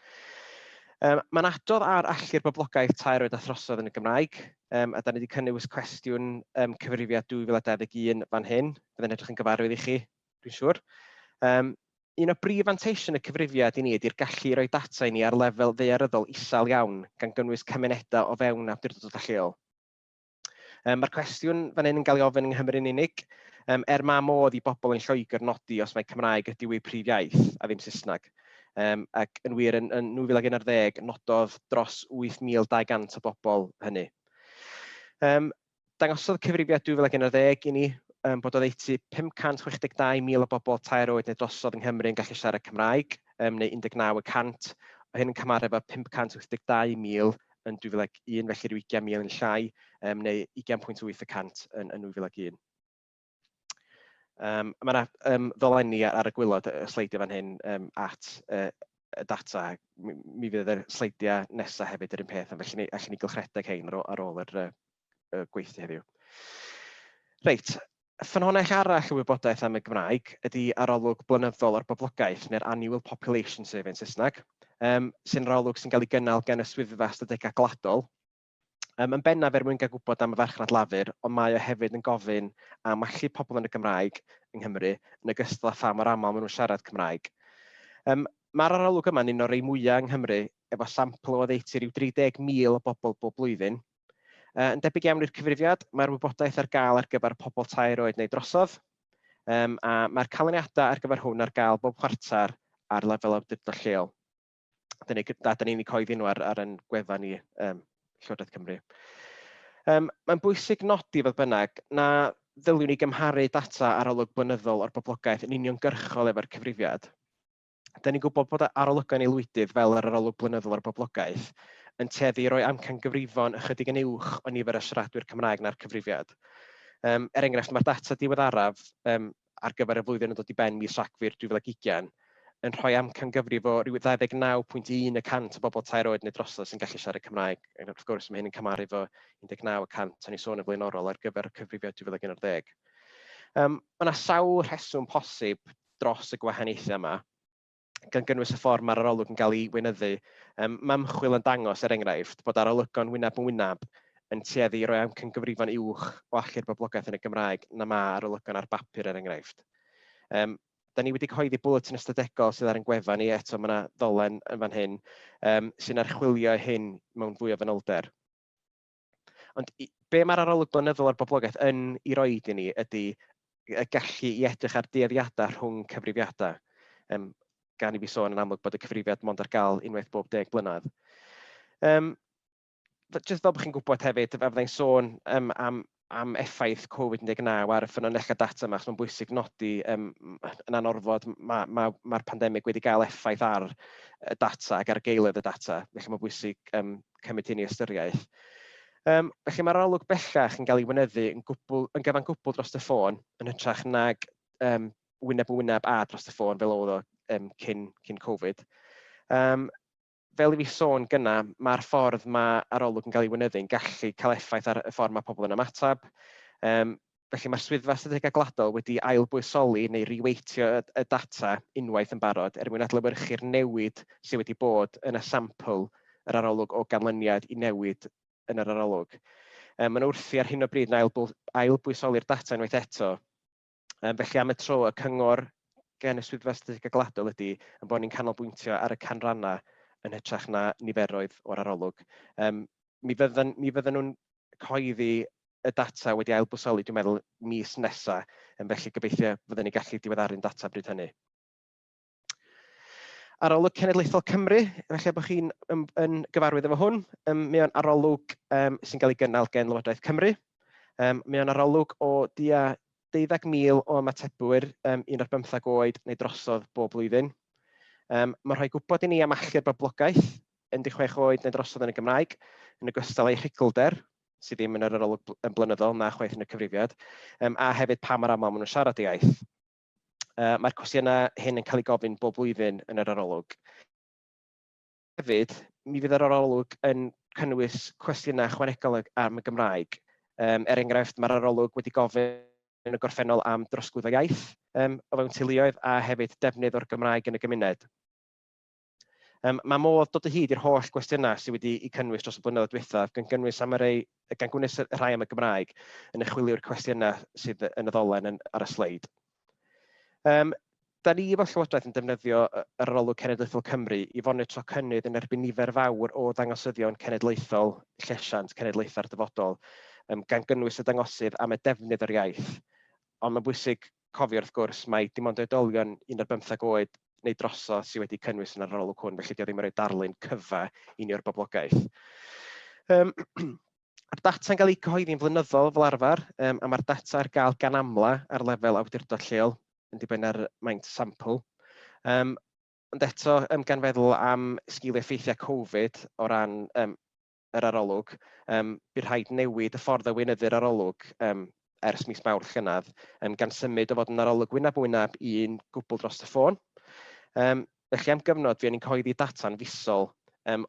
Mae'n adrodd ar allu'r boblogaeth tair oed a throsodd yn y Gymraeg, a da ni wedi cynnwys cwestiwn cyfrifiad 2021 fan hyn, byddai'n edrych yn gyfarwydd i chi, dwi'n siŵr. Un o brif fanteision y cyfrifiad i ni ydy'r gallu rhoi data i ni ar lefel ddaearyddol isel iawn, gan gynnwys cymunedau o fewn awdurdodau lleol. Mae'r cwestiwn fan hyn yn cael ei ofyn yng Nghymru'n unig, ma modd i bobl yn Lloegr nodi os mae Cymraeg ydyw eu prif iaith a ddim Saesneg. Ac yn wir yn 2011 nododd dros 8,200 o bobl hynny. Dangosodd cyfrifiad 2011 i ni bod oddeutu 562,000 o bobl tair oed neu drosodd yng Nghymru yn gallu siarad Cymraeg, neu 19%, o hyn yn cymharu efo 582,000 yn 2001, felly 20,000 yn llai, neu 20.8% yn 2001. Mae yna ddolenni ar y gwylod y sleidiau fan hyn at y data. Mi fydd y sleidiau nesaf hefyd yr un peth, felly allwn ni gylchredeg hein ar ôl yr gweithio heddiw. Reit, ffynhonnell arall y wybodaeth am y Gymraeg ydy arolwg blynyddol o'r boblogaeth, neu'r Annual Population Survey yn Saesneg, sy'n arolwg sy'n cael ei gynnal gan y swyddfa strategau gladol. Yn bennaf mwyn gael gwybod am y farchnad lafur, ond mae o hefyd yn gofyn am allu pobl yn y Gymraeg yng Nghymru yn ogystal â pha mor aml maen nhw'n siarad Cymraeg. Mae'r arolwg yma'n un o'r rei mwyaf yng Nghymru, efo sampl o oddeutu ryw 30,000 o bobl bob blwyddyn. Yn debyg iawn i'r cyfrifiad, mae'r wybodaeth ar gael ar gyfer pobl tair oed neu drosodd, a mae'r canlyniadau ar gyfer hwn ar gael bob chwarter ar lefel awdurdod lleol. Da ni'n ei coeddi nhw ar yn gwefan ni Llywodraeth Cymru. Mae'n bwysig nodi fodd bynnag na ddyliwn ni gymharu data arolwg blynyddol o'r boblogaeth yn uniongyrchol efo'r cyfrifiad. Da ni'n gwybod bod arolygon aelwydydd fel yr arolwg blynyddol o'r boblogaeth yn tueddu i roi amcan gyfrifon ychydig yn uwch o nifer y siaradwyr Cymraeg na'r cyfrifiad. Enghraifft, mae'r data diweddaraf ar gyfer y flwyddyn yn dod i ben mis Rhagfyr 2020 yn rhoi amcangyfrif o ryw 29.1% o bobl tair oed neu drosodd sy'n gallu siarad Cymraeg. Wrth gwrs, mae hyn yn cymaru efo 19% o'n i sôn yn flaenorol ar gyfer y cyfrifiad 2011. Mae yna sawl rheswm posib dros y gwahaniaethau yma, gan gynnwys y ffordd mae'r arolwg yn cael ei weinyddu. Mae ymchwil yn dangos, enghraifft, bod arolygon wyneb yn wyneb yn tueddu i roi amcangyfrifon uwch o allu'r boblogaeth yn y Gymraeg na mae arolygon ar bapur, enghraifft. Da ni wedi cyhoeddi bwletin ystadegol sydd ar ein gwefan ni, eto mae yna ddolen yn fan hyn, sy'n archwilio hyn mewn fwy o fanylder. Ond be mae'r arolwg blynyddol ar boblogaeth yn ei roed i ni ydy y gallu i edrych ar dueddiadau rhwng cyfrifiadau. Gan i fi sôn yn amlwg bod y cyfrifiad mond ar gael unwaith bob 10 blynedd. Jyst fel bod chi'n gwybod hefyd, fe fyddai'n sôn am effaith Covid-19 ar y ffynonellau data yma, achos mae'n bwysig nodi yn anorfod mae'r pandemig wedi cael effaith ar y data ac ar geilydd y data, felly mae'n bwysig cymryd hyn i ystyriaeth. Felly mae'r arolwg bellach yn cael ei wynyddu yn gyfan gwbl dros y ffôn, yn hytrach nag wyneb yn wyneb a dros y ffôn fel oedd o cyn Covid. Fel i fi sôn gyna, mae'r ffordd mae arolwg yn cael ei wynyddu yn gallu cael effaith ar y ffordd mae pobl yn ymatab. Felly mae'r swyddfa statudegau gladol wedi ailbwysoli neu riweitio y data unwaith yn barod mwyn adlewyrchu'r newid sydd wedi bod yn y sampl yr arolwg o ganlyniad i newid yn yr arolwg. Mae'n wrthi ar hyn o bryd yn ailbwysoli'r data unwaith eto. Felly am y tro, y cyngor gen y swyddfa statudegau gladol ydy yn bod ni'n canolbwyntio ar y canrannau yn hytrach na niferoedd o'r arolwg. Mi fydden nhw'n cyhoeddi y data wedi ailbwysoli, dwi'n meddwl, mis nesaf, felly gobeithio fydden ni gallu diweddaru'n data bryd hynny. Arolwg Cenedlaethol Cymru, felly bod chi'n gyfarwydd efo hwn, mae o'n arolwg sy'n cael ei gynnal gen Lywodraeth Cymru. Mae o'n arolwg o 12,000 o ymatebwyr 15 oed neu drosodd bob blwyddyn. Mae'n rhoi gwybod i ni am allu'r boblogaeth 16 oed neu drosodd yn y Gymraeg, yn ogystal â'i rhugolder, sydd ddim yn yr arolwg yn blynyddol na chwaith yn y cyfrifiad, a hefyd pa mor aml maen nhw'n siarad ei iaith. Mae'r cwestiynau hyn yn cael ei gofyn bob blwyddyn yn yr arolwg. Hefyd, mi fydd yr arolwg yn cynnwys cwestiynau ychwanegol am y Gymraeg. Enghraifft, mae'r arolwg wedi gofyn yn y gorffennol am drosglwyddo iaith o fewn teuluoedd a hefyd defnydd o'r Gymraeg yn y gymuned. Mae modd dod o hyd i'r holl gwestiynau sydd wedi eu cynnwys dros y blynyddoedd diwethaf gan gynnwys rhai am y Gymraeg yn ychwilio'r cwestiynau sydd yn y ddolen ar y sleid. Da ni fel Llywodraeth yn defnyddio yr arolwg Cenedlaethol Cymru i fonitro cynnydd yn erbyn nifer fawr o dangosyddion cenedlaethol, llesiant, cenedlaethau'r dyfodol, gan gynnwys y dangosydd am y defnydd o'r iaith. Ond mae'n bwysig cofio wrth gwrs mai dim ond oedolion 15 oed neu drosodd sydd wedi cynnwys yn yr arolwg hwn, felly dio ddim yn rhoi darlun cyfa i ni o'r boblogaeth. Mae'r data'n cael ei cyhoeddi'n flynyddol fel arfer, a mae'r data ar gael gan amla ar lefel awdurdod lleol, yn dibynnu ar maint sampl. Ond eto, gan feddwl am sgiliau effeithiau Covid o ran yr arolwg, bydd rhaid newid y ffordd o wynyddu'r arolwg ers mis Mawrth llynedd, gan symud o fod yn arolwg wyneb wyneb i'n gwbl dros y ffôn. Felly am gyfnod fe ni'n cyhoeddi data'n fusol,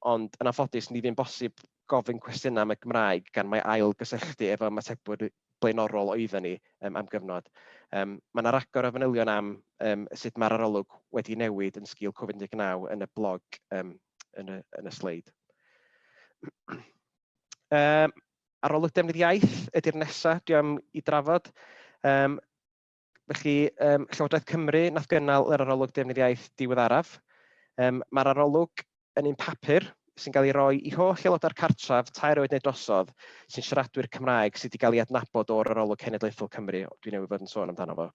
ond yn anffodus ni ddim bosib gofyn cwestiynau am y Gymraeg gan mai ailgysylltu efo ymatebwyr blaenorol oedden ni am gyfnod. Mae yna ragor o fanylion am sut mae'r arolwg wedi newid yn sgil Covid-19 yn y blog yn y sleid. Arolwg defnydd iaith ydy'r nesaf dwi am i drafod. Felly, Llywodraeth Cymru nath gynnal yr arolwg defnydd iaith diweddaraf. Mae'r arolwg yn un papur sy'n cael ei roi i holl aelodau'r cartref tair oed neu drosodd sy'n siaradwyr Cymraeg sydd wedi cael ei adnabod o'r arolwg Cenedlaethol Cymru. Dwi newydd fod yn sôn amdano fo.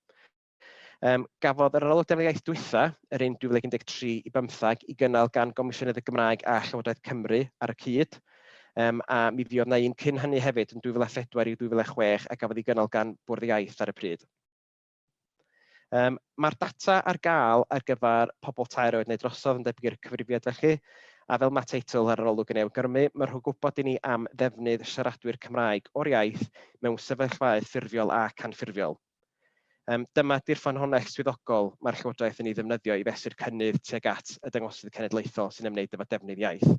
Gafodd yr arolwg defnydd iaith dwytha, yr un 2013 i 15, i gynnal gan Gomisiynydd y Gymraeg a Llywodraeth Cymru ar y cyd. A mi fuodd na un cyn hynny hefyd yn 2004 i 2006 a gafodd ei gynnal gan Bwrdd Iaith ar y pryd. Mae'r data ar gael ar gyfer pobl tair oed neu drosodd yn debyg i'r cyfrifiad felly, a fel mae teitl ar arolwg yn awgrymu, mae rhywun gwybod i ni am ddefnydd siaradwyr Cymraeg o'r iaith mewn sefyllfaoedd ffurfiol a canffurfiol. Dyma di'r ffynhonnell swyddogol mae'r Llywodraeth yn ei ddefnyddio i fesur cynnydd tuag at y dangosydd cenedlaethol sy'n ymwneud efo defnydd iaith.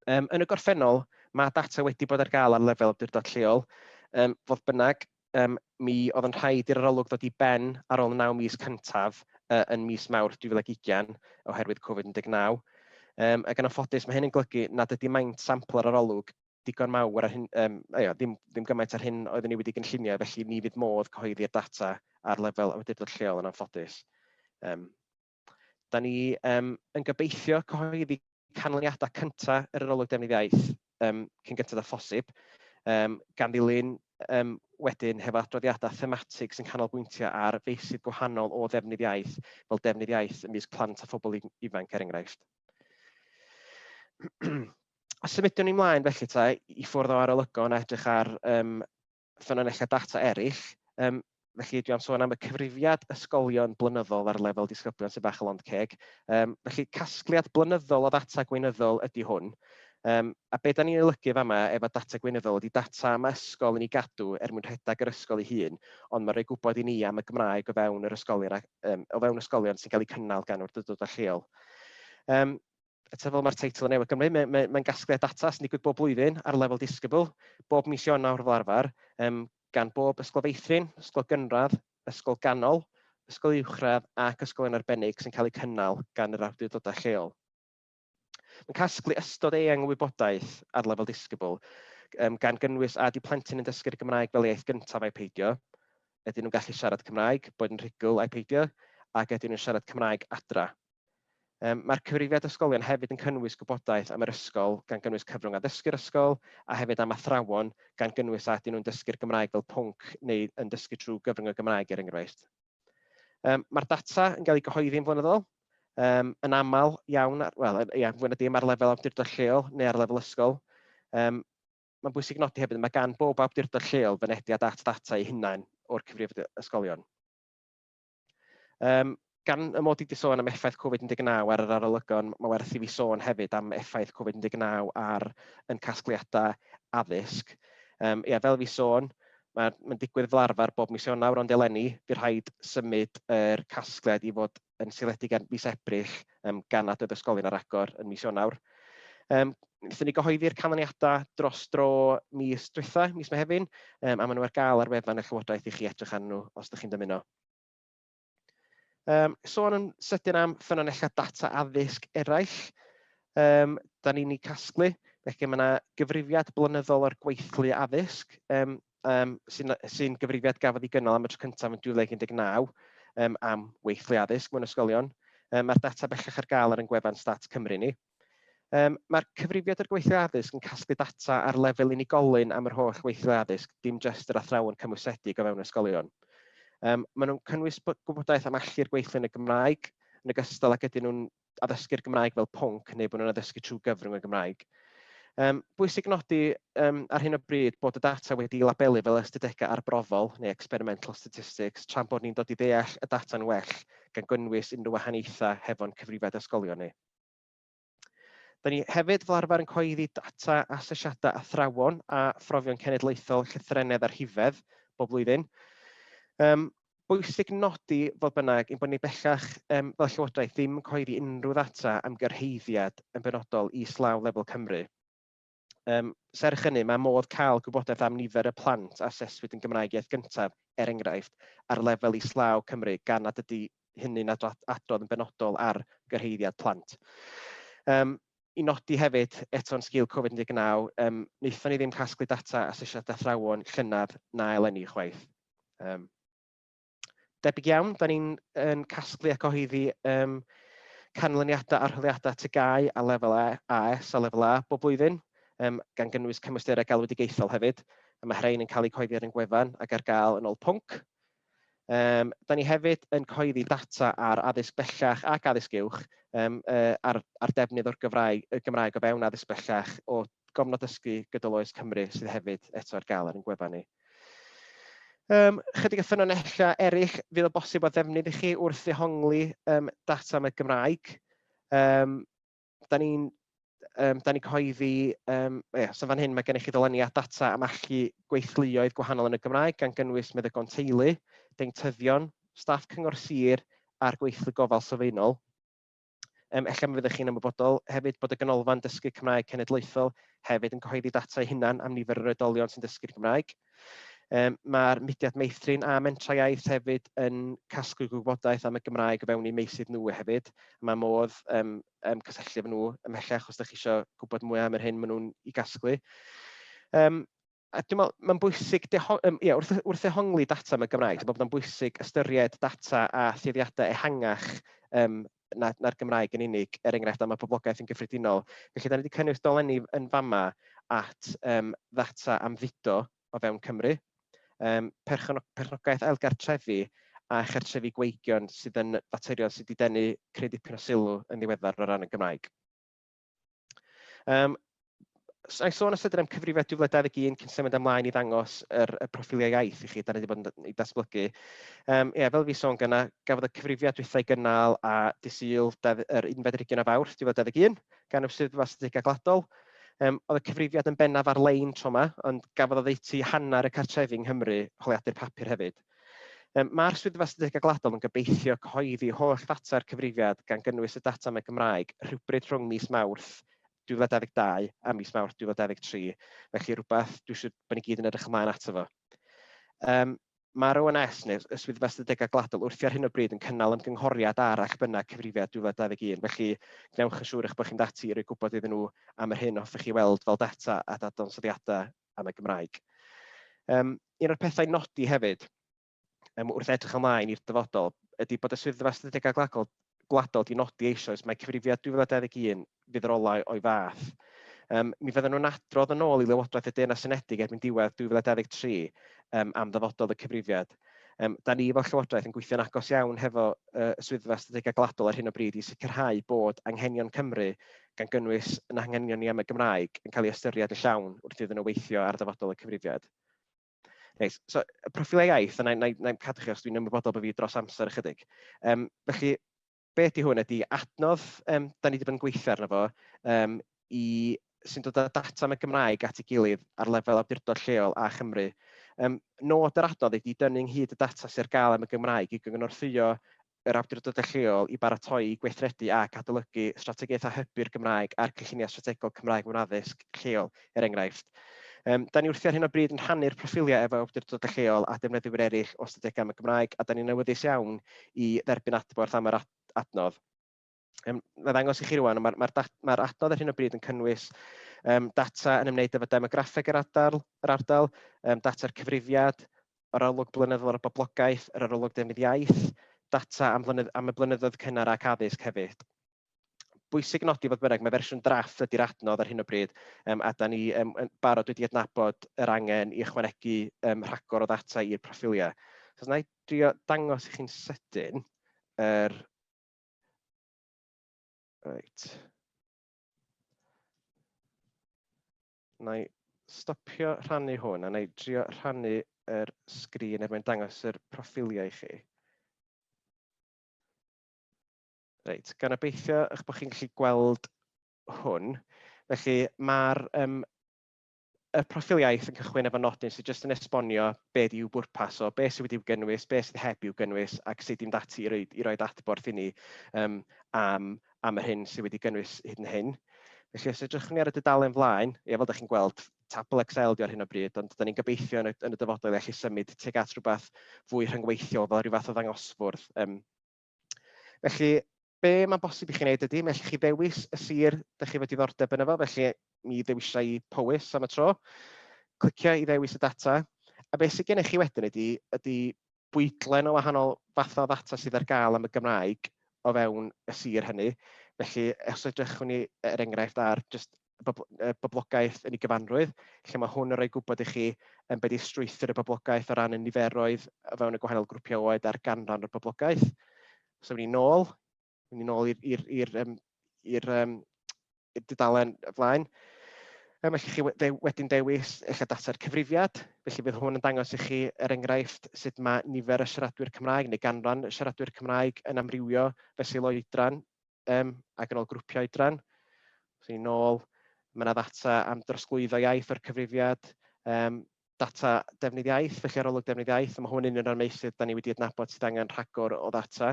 Yn y gorffennol, mae data wedi bod ar gael ar lefel awdurdod lleol. Fodd bynnag, mi oedd yn rhaid i'r arolwg ddod i ben ar ôl 9 mis cyntaf yn mis Mawrth 2020 oherwydd Covid-19. Ac yn anffodus, mae hyn yn golygu nad ydy maint sampl ar arolwg digon mawr ar hyn, ddim gymaint ar hyn oeddwn ni wedi gynllunio, felly ni fydd modd cyhoeddi'r data ar lefel awdurdod lleol yn anffodus. Da ni yn gobeithio cyhoeddi canlyniadau cyntaf yr arolwg defnydd iaith cyn gyntaf â phosib, gan ddilyn wedyn hefo adroddiadau thematig sy'n canolbwyntio ar feysydd gwahanol o ddefnydd iaith, fel defnydd iaith ymysg plant a phobl ifanc er enghraifft. A symudwn ni mlaen felly i ffwrdd o arolygon a edrych ar ffynonellau data eraill. Felly dwi am sôn am y cyfrifiad ysgolion blynyddol ar lefel disgyblion sy'n bach o lond ceg. Felly casgliad blynyddol o ddata gweinyddol ydy hwn. A be da ni'n olygu fama efo data gweinyddol ydy data am ysgol yn ei gadw mwyn rhedeg yr ysgol ei hun, ond mae'n rhoi gwybod i ni am y Gymraeg o fewn ysgolion sy'n cael eu cynnal gan awdurdodau lleol. Eto fel mae'r teitl yn newid Gymru, mae'n gasgliad data sy'n digwydd bob blwyddyn ar lefel disgybl, bob mis Ionawr fel arfer, gan bob ysgol feithrin, ysgol gynradd, ysgol ganol, ysgol uwchradd ac ysgolion arbennig sy'n cael eu cynnal gan yr awdurdodau lleol. Mae'n casglu ystod eang o wybodaeth ar lefel disgybl, gan gynnwys a di plentyn yn dysgu'r Gymraeg fel iaith gyntaf a'i peidio, ydyn nhw'n gallu siarad Cymraeg, bod yn rhugl a'i peidio, ac ydyn nhw'n siarad Cymraeg adra. Mae'r cyfrifiad ysgolion hefyd yn cynnwys gwybodaeth am yr ysgol gan gynnwys cyfrwng addysgu'r ysgol a hefyd am athrawon gan gynnwys a ydyn nhw'n dysgu'r Gymraeg fel pwnc neu yn dysgu trwy gyfrwng y Gymraeg er enghraifft. Mae'r data yn cael ei gyhoeddi'n flynyddol, yn aml iawn, fwy na dim ar lefel awdurdod lleol neu ar lefel ysgol. Mae'n bwysig nodi hefyd mae gan bob awdurdod lleol fynediad at data ei hunain o'r cyfrifiad ysgolion. Gan y mod i wedi sôn am effaith Covid-19 ar yr arolygon, mae werth i fi sôn hefyd am effaith Covid-19 ar yn casgliadau addysg. Fel fi sôn, mae'n digwydd fel arfer bob mis Ionawr ond eleni, bydd rhaid symud yr casgliad i fod yn seiliedig ar mis Ebrill gan nad oedd ysgolion ar agor yn mis Ionawr. Wnaethon ni gyhoeddi'r canlyniadau dros dro mis diwetha, mis Mehefin, a maen nhw ar gael ar wefan y Llywodraeth i chi edrych arnyn nhw os ydych chi'n dymuno. Sôn yn sydyn am ffynonellau data addysg eraill. Da ni'n ei casglu, felly mae yna gyfrifiad blynyddol o'r gweithlu addysg sy'n gyfrifiad gafodd ei gynnal am y tro cyntaf yn 2019 am weithlu addysg mewn ysgolion. Mae'r data bellach ar gael ar yn gwefan Stat Cymru ni. Mae'r cyfrifiad o'r gweithlu addysg yn casglu data ar lefel unigolyn am yr holl weithlu addysg, dim jyst yr athrawon cymwysedig o fewn ysgolion. Maen nhw'n cynnwys gwybodaeth am allu'r gweithlu yn y Gymraeg, yn ogystal ag ydyn nhw'n addysgu'r Gymraeg fel pwnc neu bod nhw'n addysgu trwy gyfrwng y Gymraeg. Bwysig nodi ar hyn o bryd bod y data wedi labelu fel ystadegau arbrofol neu experimental statistics tra'n bod ni'n dod i ddeall y data'n well gan gynnwys unrhyw wahaniaethau hefo'n cyfrifiad ysgolion ni. Da ni hefyd fel arfer yn coeddi data asesiadau athrawon a phrofion cenedlaethol llythrennedd ar hifedd bob blwyddyn. Bwysig nodi fod bynnag ein bod ni bellach fel Llywodraeth ddim yn coeddi unrhyw ddata am gyrhaeddiad yn benodol i islaw lefel Cymru. Serch hynny, mae modd cael gwybodaeth am nifer y plant a aseswyd yn Gymraeg iaith gyntaf, er enghraifft, ar lefel islaw Cymru gan nad ydy hynny'n adrodd yn benodol ar gyrhaeddiad plant. I nodi hefyd, eto'n sgil Covid-19, wnaethon ni ddim casglu data asesiadau athrawon llynedd na eleni chwaith. Debyg iawn, da ni'n casglu a cyhoeddi canlyniadau arholiadau TGAU a lefel AS a lefel A bob blwyddyn, gan gynnwys cymwysterau galwedigaethol hefyd. Mae rhain yn cael eu cyhoeddi ar ein gwefan ac ar gael yn ôl pwnc. Da ni hefyd yn cyhoeddi data ar addysg bellach ac addysg uwch ar defnydd o'r Gymraeg o fewn addysg bellach o gofnod dysgu gydol oes Cymru sydd hefyd eto ar gael ar ein gwefan ni. Chydig o ffynonellau eraill fydd o bosib o ddefnydd i chi wrth ddehongli data am y Gymraeg. Da ni'n da ni cyhoeddi, so fan hyn mae gennych chi ddylyniad data am allu gweithleuoedd gwahanol yn y Gymraeg gan gynnwys meddygon teulu, deintyddion, staff cyngor sir a'r gweithlu gofal sylfaenol. Ella mi fyddwch chi'n ymwybodol hefyd bod y ganolfan dysgu Cymraeg Cenedlaethol hefyd yn cyhoeddi data hunan am nifer yr oedolion sy'n dysgu'r Gymraeg. Mae'r mudiad meithrin a mentra iaith hefyd yn casglu gwybodaeth am y Gymraeg o fewn i meysydd nhw hefyd. Mae modd cysylltu efo nhw ymhellach os ydych chi eisiau gwybod mwy am yr hyn maen nhw'n ei gasglu. A dwi'n meddwl, mae'n bwysig, wrth ehongli data am y Gymraeg, dwi'n meddwl bod yn bwysig ystyried data a thueddiadau ehangach na'r Gymraeg yn unig, enghraifft am y poblogaeth yn gyffredinol. Felly, da ni wedi cynnwys dolenni yn fama at ddata am fudo o fewn Cymru, perchnogaeth ailgartrefi a chartrefi gweigion sydd yn faterion sydd wedi denu creu dipyn o sylw yn ddiweddar o ran y Gymraeg. Sa'n sôn ystyr am cyfrifiad 2021 cyn symud ymlaen i ddangos y proffiliau iaith i chi, da ni wedi bod yn datblygu. Fel fi sôn gyna, gafodd y cyfrifiad dwythau gynnal a disul yr 11 Fawrth 2021 gan y Swyddfa Statistig Gladol. Oedd y cyfrifiad yn bennaf ar-lein tro yma, ond gafodd oddeutu hanner y cartrefi yng Nghymru holiadur papur hefyd. Mae'r Swyddfa Statistig Gladol yn gobeithio cyhoeddi holl ddata'r cyfrifiad gan gynnwys y data am y Gymraeg rhywbryd rhwng mis Mawrth 2022 a mis Mawrth 2023. Felly rhywbeth dwi'n siŵr bod ni gyd yn edrych ymlaen ato fo. Mae'r ONS, neu y Swyddfa Statistig Gladol, wrthi ar hyn o bryd yn cynnal ymgynghoriad ar allbynna cyfrifiad 2021. Felly, gnewch yn siŵr eich bod chi'n dati i roi gwybod iddyn nhw am yr hyn hoffech chi weld fel data a dadansoddiadau am y Gymraeg. Un o'r pethau nodi hefyd, wrth edrych ymlaen i'r dyfodol, ydy bod y Swyddfa Statistig Gladol wedi nodi eisoes mae cyfrifiad 2021 fydd yr olau o'i fath. Mi fydden nhw'n adrodd yn ôl i Lywodraeth y Deyrnas Unedig erbyn diwedd 2023 am ddyfodol y cyfrifiad. Da ni fel Llywodraeth yn gweithio'n agos iawn hefo y Swyddfa Statistig Gladol ar hyn o bryd i sicrhau bod anghenion Cymru gan gynnwys yn anghenion ni am y Gymraeg yn cael ei ystyried yn llawn wrth iddyn nhw weithio ar ddyfodol y cyfrifiad. So, y proffilau iaith, a na'i'n cadw chi os dwi'n ymwybodol bod fi dros amser ychydig. Felly, be ydy hwn ydy adnodd, da ni wedi bod yn gweithio arno fo, sy'n dod â data am y Gymraeg at ei gilydd ar lefel awdurdod lleol a Chymru. Nod yr adnodd ydy dynnu ynghyd y data sy'n ar gael am y Gymraeg i gyngorthwyo yr awdurdodau lleol i baratoi, gweithredu ac adolygu strategaethau hybu'r Gymraeg a'r cynlluniau strategol Cymraeg mewn addysg lleol, enghraifft. Da ni wrthi ar hyn o bryd yn rhannu'r proffiliau efo awdurdodau lleol a defnyddwyr eraill o ystadegau am y Gymraeg, a da ni'n awyddus iawn i dderbyn adborth am yr adnodd. Na ddangos i chi rwan, mae'r adnodd ar hyn o bryd yn cynnwys data yn ymwneud efo demograffeg yr ardal, data'r cyfrifiad, yr arolwg blynyddol o'r boblogaeth, yr arolwg defnydd iaith, data am y blynyddoedd cynnar ac addysg hefyd. Bwysig nodi fod bynnag, mae fersiwn drafft ydy'r adnodd ar hyn o bryd, a da ni barod wedi adnabod yr angen i ychwanegu rhagor o ddata i'r proffiliau. So, na i drio dangos i chi'n sydyn Right. Na i stopio rhannu hwn a na i drio rhannu yr sgrin er mwyn dangos yr proffiliau i chi. Reit, gan obeithio eich bod chi'n gallu gweld hwn. Felly mae'r proffiliaeth yn cychwyn efo nodyn sydd jyst yn esbonio beth yw bwrpas o beth sydd wedi'w gynnwys, beth sydd heb i'w gynnwys ac sut dim dati i roi adborth i ni am yr hyn sydd wedi gynnwys hyd yn hyn. Felly, os edrychwn ni ar y dudalen flaen, fel ydych chi'n gweld, tabl Excel di ar hyn o bryd, ond da ni'n gobeithio yn y dyfodol i allu symud tuag at rhywbeth fwy rhyngweithiol fel rhyw fath o ddangosfwrdd. Felly, be mae'n bosib i chi wneud ydy, mae allwch chi ddewis y sir ydych chi wedi diddordeb yn efo, felly mi ddewisau i Powys am y tro, clicio i ddewis y data, a beth sydd gennych chi wedyn ydy bwydlen o wahanol fath o ddata sydd ar gael am y Gymraeg o fewn y sir hynny. Felly, os edrychwn ni enghraifft ar boblogaeth yn ei gyfanrwydd, lle mae hwn yn rhoi gwybod i chi beth yw strwythur y boblogaeth o ran y niferoedd o fewn y gwahanol grwpiau oed a'r ganran o'r boblogaeth. So, mynd i nôl i'r dudalen flaen. Felly chi wedyn dewis eich data'r cyfrifiad, felly bydd hwn yn dangos i chi enghraifft sut mae nifer y siaradwyr Cymraeg neu ganran y siaradwyr Cymraeg yn amrywio fesul oedran ac yn ôl grwpiau oedran. So, i nôl, Mae yna ddata am drosglwyddo iaith o'r cyfrifiad, data defnydd iaith, felly arolwg defnydd iaith, a mae hwn yn un o'r meysydd da ni wedi adnabod sydd angen rhagor o ddata.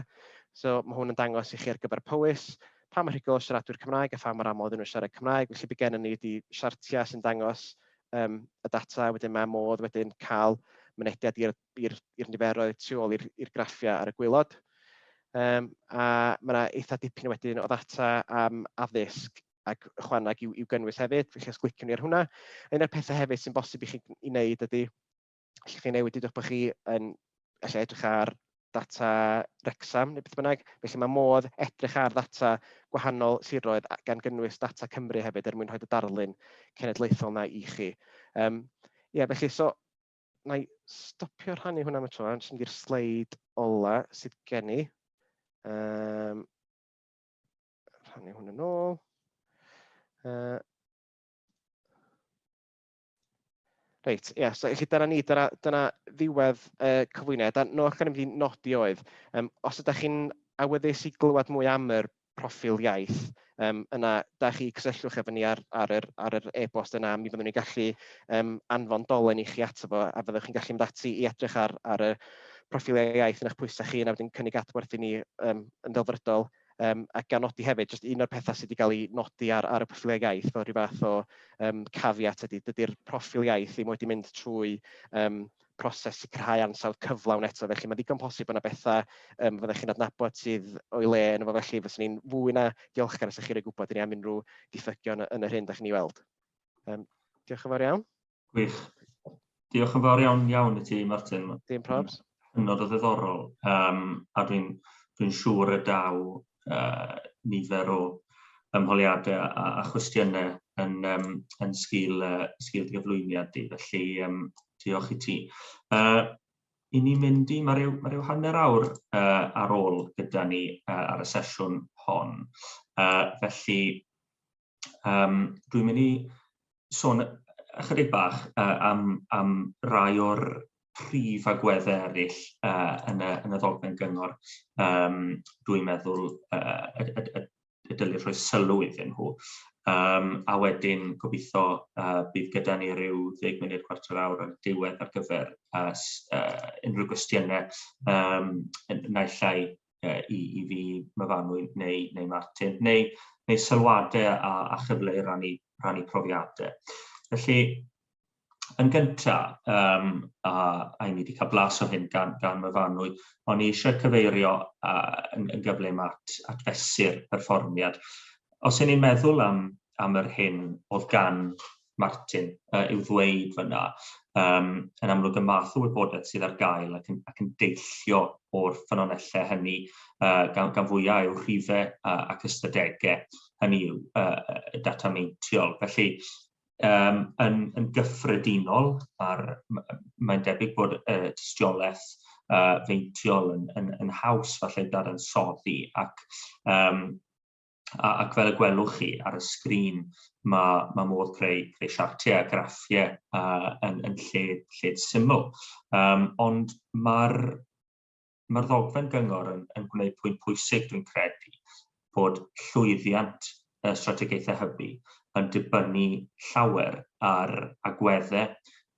So mae hwn yn dangos i chi ar gyfer Powys, pa mor rhugl o siaradwyr Cymraeg a pha mor aml ydyn nhw siarad Cymraeg. Felly bydd gennym ni wedi siartiau sy'n dangos y data, wedyn mae modd wedyn cael mynediad i'r niferoedd tu ôl i'r graffiau ar y gwaelod. A mae yna eitha dipyn wedyn o ddata am addysg ac ychwaneg i'w gynnwys hefyd, felly os gliciwn ni ar hwnna. Un o'r pethau hefyd sy'n bosib i chi i wneud ydy, allwch chi newid idwch bod chi yn edrych ar data Wrecsam neu beth bynnag, felly mae modd edrych ar ddata gwahanol siroedd gan gynnwys data Cymru hefyd mwyn rhoi y darlun cenedlaethol yna i chi. Felly, so, na i stopio rhannu hwnna am y tro, jyst yn di'r sleid ola sydd gen i. Rhannu hwnna nôl. Reit, so dyna ddiwedd cyflwyniad. Nôl gan i wedi nodi oedd, os ydych chi'n awyddus i glywed mwy am yr proffil iaith, yna da chi cysylltwch efo ni ar yr e-bost yna, mi fyddwn ni'n gallu anfon dolen i chi ato fo, a fyddwch chi'n gallu mynd ati i edrych ar y proffilau iaith yn eich pwysau chi, yna wedyn cynnig adwerth i ni yn ddelfrydol. Ac gan nodi hefyd, jyst un o'r pethau sydd wedi cael ei nodi ar y proffilau iaith o ryw fath o cafiat ydy, dydy'r proffil iaith ddim wedi mynd trwy proses sicrhau ansawdd cyflawn eto, felly mae ddigon posib yna bethau fyddwch chi'n adnabod sydd o'i le yn efo, felly fyswn ni'n fwy na diolchgar os ydych chi'n rhoi gwybod i ni am unrhyw diffygion yn yr hyn da chi'n ei weld. Diolch yn fawr iawn. Gwych. Diolch yn fawr iawn i ti, Martin. Dim probs. Hynod o ddiddorol, a dwi'n siŵr y daw nifer o ymholiadau a chwestiynau yn sgil gyflwyniad di, felly diolch i ti. I ni mynd i, mae rhyw hanner awr ar ôl gyda ni ar y sesiwn hon, felly dwi'n mynd i sôn ychydig bach am rai o'r prif agweddau eraill yn y ddogfen gyngor. Dwi'n meddwl y dylai rhoi sylw iddyn nhw. A wedyn gobeithio bydd gyda ni ryw 10 munud, cwarter awr ar diwedd ar gyfer unrhyw gwestiynau naill ai i fi, Myfanwy neu Martin, neu sylwadau a chyfle i rannu profiadau. Felly, yn gyntaf, a ni wedi cael blas o hyn gan Myfanwy, ond ni eisiau cyfeirio yn gyflym at fesur perfformiad. Os y'n ni'n meddwl am yr hyn oedd gan Martin i'w ddweud fyna, yn amlwg y math o wybodaeth sydd ar gael ac yn deillio o'r ffynonellau hynny gan fwyaf i'w rhifau ac ystadegau, hynny yw data meintiol. Felly, yn gyffredinol, mae'n debyg bod tystiolaeth feintiol yn haws falle dadansoddi ac fel y gwelwch chi ar y sgrin, mae modd creu siartiau a graffiau yn lled syml. Ond mae'r ddogfen gyngor yn gwneud pwynt pwysig, dwi'n credu, bod llwyddiant y strategaethau hybu yn dibynnu llawer ar agweddau,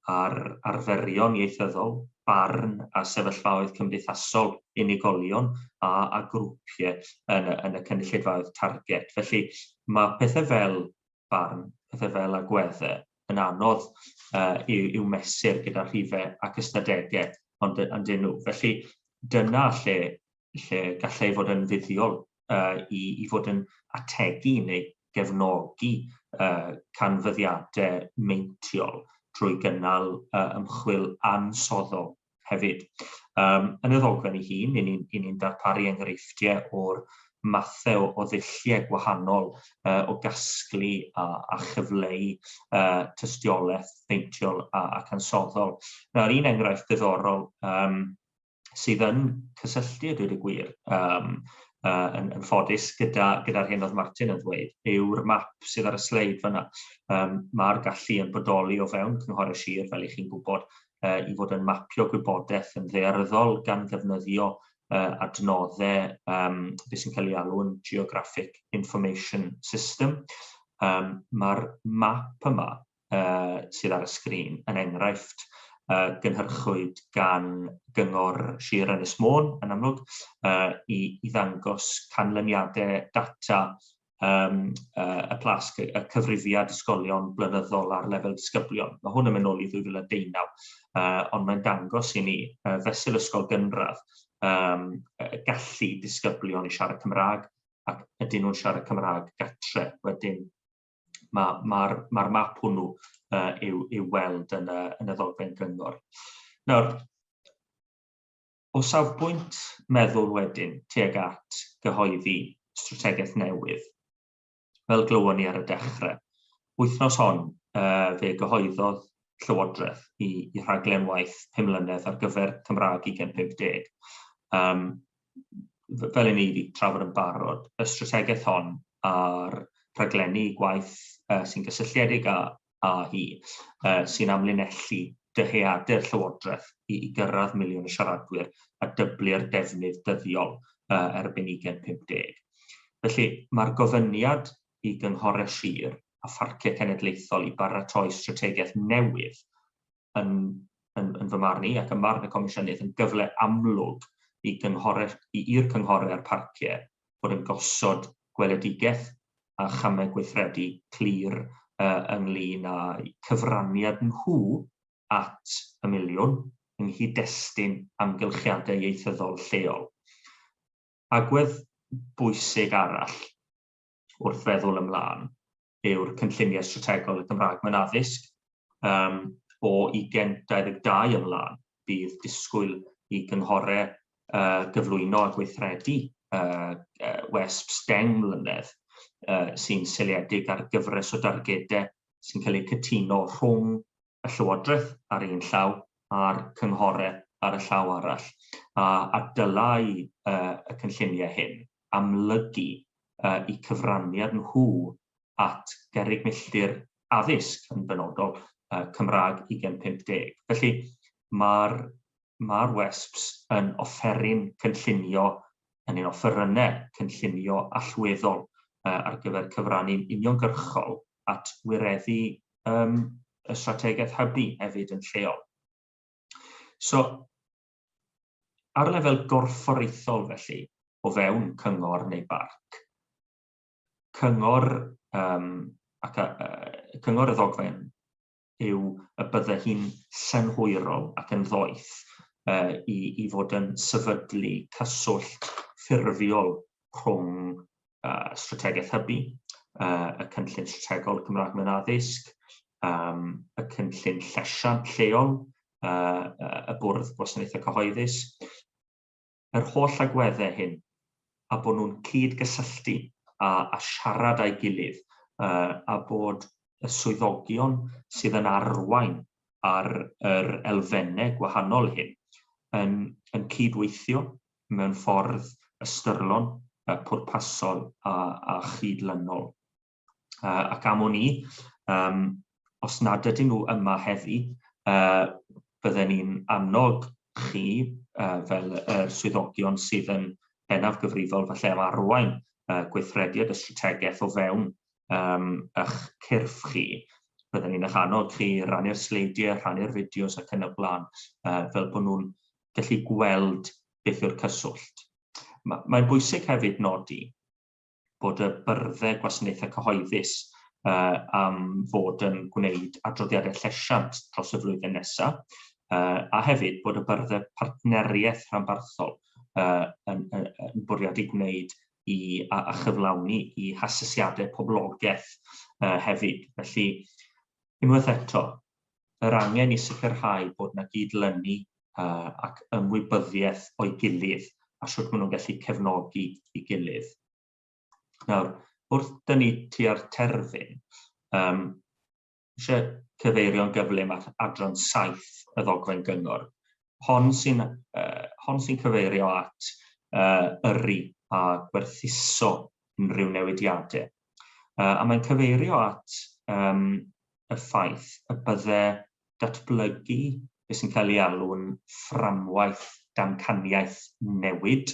ar arferion ieithyddol, barn a sefyllfaoedd cymdeithasol unigolion a grwpiau yn y cynulleidfaoedd target. Felly mae pethau fel barn, pethau fel agweddau yn anodd i'w mesur gyda rhifau ac ystadegau ond ydyn nhw. Felly dyna lle gallai fod yn fuddiol i fod yn ategu neu gefnogi canfyddiadau meintiol drwy gynnal ymchwil ansoddol hefyd. Yn y ddogfen ei hun, ni'n darparu enghreifftiau o'r mathau o ddulliau gwahanol o gasglu a chyfleu tystiolaeth meintiol ac ansoddol. Nawr, un enghraifft diddorol sydd yn cysylltu, dweud y gwir, yn ffodus gyda'r hyn oedd Martin yn dweud, yw'r map sydd ar y sleid fyna. Mae'r gallu yn bodoli o fewn cynghorau sir, fel i chi'n gwybod, i fod yn mapio gwybodaeth yn ddaearyddol gan ddefnyddio adnoddau beth sy'n cael ei alw'n Geographic Information System. Mae'r map yma sydd ar y sgrin yn enghraifft gynhyrchwyd gan gyngor Sir Ynys Môn yn amlwg i ddangos canlyniadau data y plasg, y cyfrifiad ysgolion blynyddol ar lefel disgyblion. Mae hwn yn mynd nôl i 2019, ond mae'n dangos i ni fesul ysgol gynradd gallu disgyblion i siarad Cymraeg ac ydyn nhw'n siarad Cymraeg gatre. Wedyn mae'r map hwnnw i'w weld yn y ddogfen gyngor. Nawr, o safbwynt meddwl wedyn tuag at gyhoeddi strategaeth newydd, fel glywon ni ar y dechrau, wythnos hon fe gyhoeddodd Llywodraeth i rhaglen waith 5 mlynedd ar gyfer Cymraeg 2050. Fel i ni wedi trafod yn barod, y strategaeth hon a'r rhaglenni gwaith sy'n gysylltiedig â hi sy'n amlinellu dyheadu'r Llywodraeth i gyrraedd miliwn o siaradwyr a dyblu'r defnydd dyddiol erbyn 2050. Felly mae'r gofyniad i gynghorau Sir a pharciau cenedlaethol i baratoi strategaeth newydd yn fy marn i ac yn marn y Comisiynydd yn gyfle amlwg i'r cynghorau a'r parciau bod yn gosod gweledigaeth a chamau gweithredu clir ynglyn â cyfraniad nhw at y miliwn yng nghyd-destun amgylchiadau ieithyddol lleol. Agwedd bwysig arall wrth feddwl ymlaen yw'r cynlluniau strategol y Gymraeg mewn addysg. O 2022 ymlaen bydd disgwyl i gynghorau gyflwyno a gweithredu WESPs 10 mlynedd sy'n seiliedig ar gyfres o dargedau sy'n cael eu cytuno rhwng y Llywodraeth ar un llaw a'r cynghorau ar y llaw arall. A dylai y cynlluniau hyn amlygu i cyfraniad nhw at gerrig milltir addysg yn benodol Cymraeg 2050. Felly mae'r WESPs yn offeryn cynllunio, yn un offerynnau cynllunio allweddol ar gyfer cyfrannu uniongyrchol at wireddu y strategaeth hybu hefyd yn lleol. So, ar lefel gorfforaethol felly, o fewn cyngor neu barc, cyngor y ddogfen yw y bydde hi'n synhwyrol ac yn ddoeth i fod yn sefydlu cyswllt ffurfiol rhwng strategaeth hybu, y cynllun strategol Cymraeg mewn addysg, y cynllun llesiant lleol, y bwrdd gwasanaethau cyhoeddus, yr holl agweddau hyn, a bod nhw'n cydgysylltu a siarad â'i gilydd, a bod y swyddogion sydd yn arwain ar yr elfennau gwahanol hyn yn cydweithio mewn ffordd ystyrlon, pwrpasol a chydlynol. Ac am o'n i, os nad ydyn nhw yma heddi, bydden ni'n annog chi fel yr swyddogion sydd yn bennaf gyfrifol falle am arwain gweithrediad y strategaeth o fewn eich cyrff chi. Bydden ni'n eich annog chi rannu'r sleidiau, rhannu'r fideos ac yn y blaen, fel bod nhw'n gallu gweld beth yw'r cyswllt. Mae'n bwysig hefyd nodi bod y byrddau gwasanaethau cyhoeddus am fod yn gwneud adroddiadau llesiant dros y flwyddyn nesaf, a hefyd bod y byrddau partneriaeth rhanbarthol yn bwriadu gwneud a chyflawni i hasasiadau poblogaeth hefyd. Felly, unwaith eto, yr angen i sicrhau bod yna gydlynu ac ymwybyddiaeth o'i gilydd a sut maen nhw'n gallu cefnogi i gilydd. Nawr, wrth dynnu tua'r terfyn, eisiau cyfeirio'n gyflym at adran 7 y ddogfen gyngor. Hon sy'n cyfeirio at yrru a gwerthuso unrhyw newidiadau. A mae'n cyfeirio at y ffaith y bydde datblygu beth sy'n cael ei alw'n fframwaith damcaniaeth newid,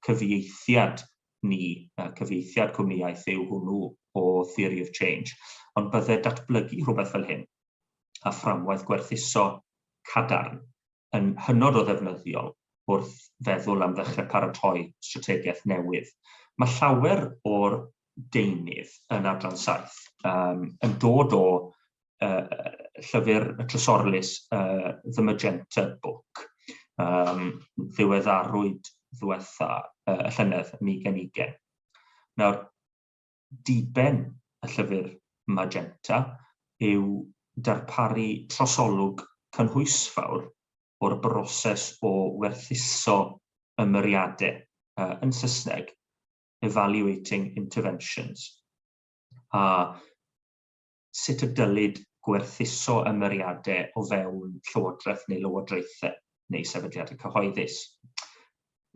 cyfieithiad ni cyfieithiad cwmniaeth yw hwnnw o Theory of Change, ond bydde datblygu rhywbeth fel hyn a fframwaith gwerthuso cadarn yn hynod o ddefnyddiol wrth feddwl am ddechrau paratoi strategaeth newydd. Mae llawer o'r deunydd yn adran saith yn dod o llyfr y trysorlus The Magenta Book, ddiweddarwyd ddiwetha y llynedd yn 2020. Nawr, diben y llyfr Magenta yw darparu trosolwg cynhwysfawr o'r broses o werthuso ymyriadau, yn Saesneg, Evaluating Interventions, a sut y dylid gwerthuso ymyriadau o fewn llywodraeth neu lywodraethau neu sefydliadau cyhoeddus.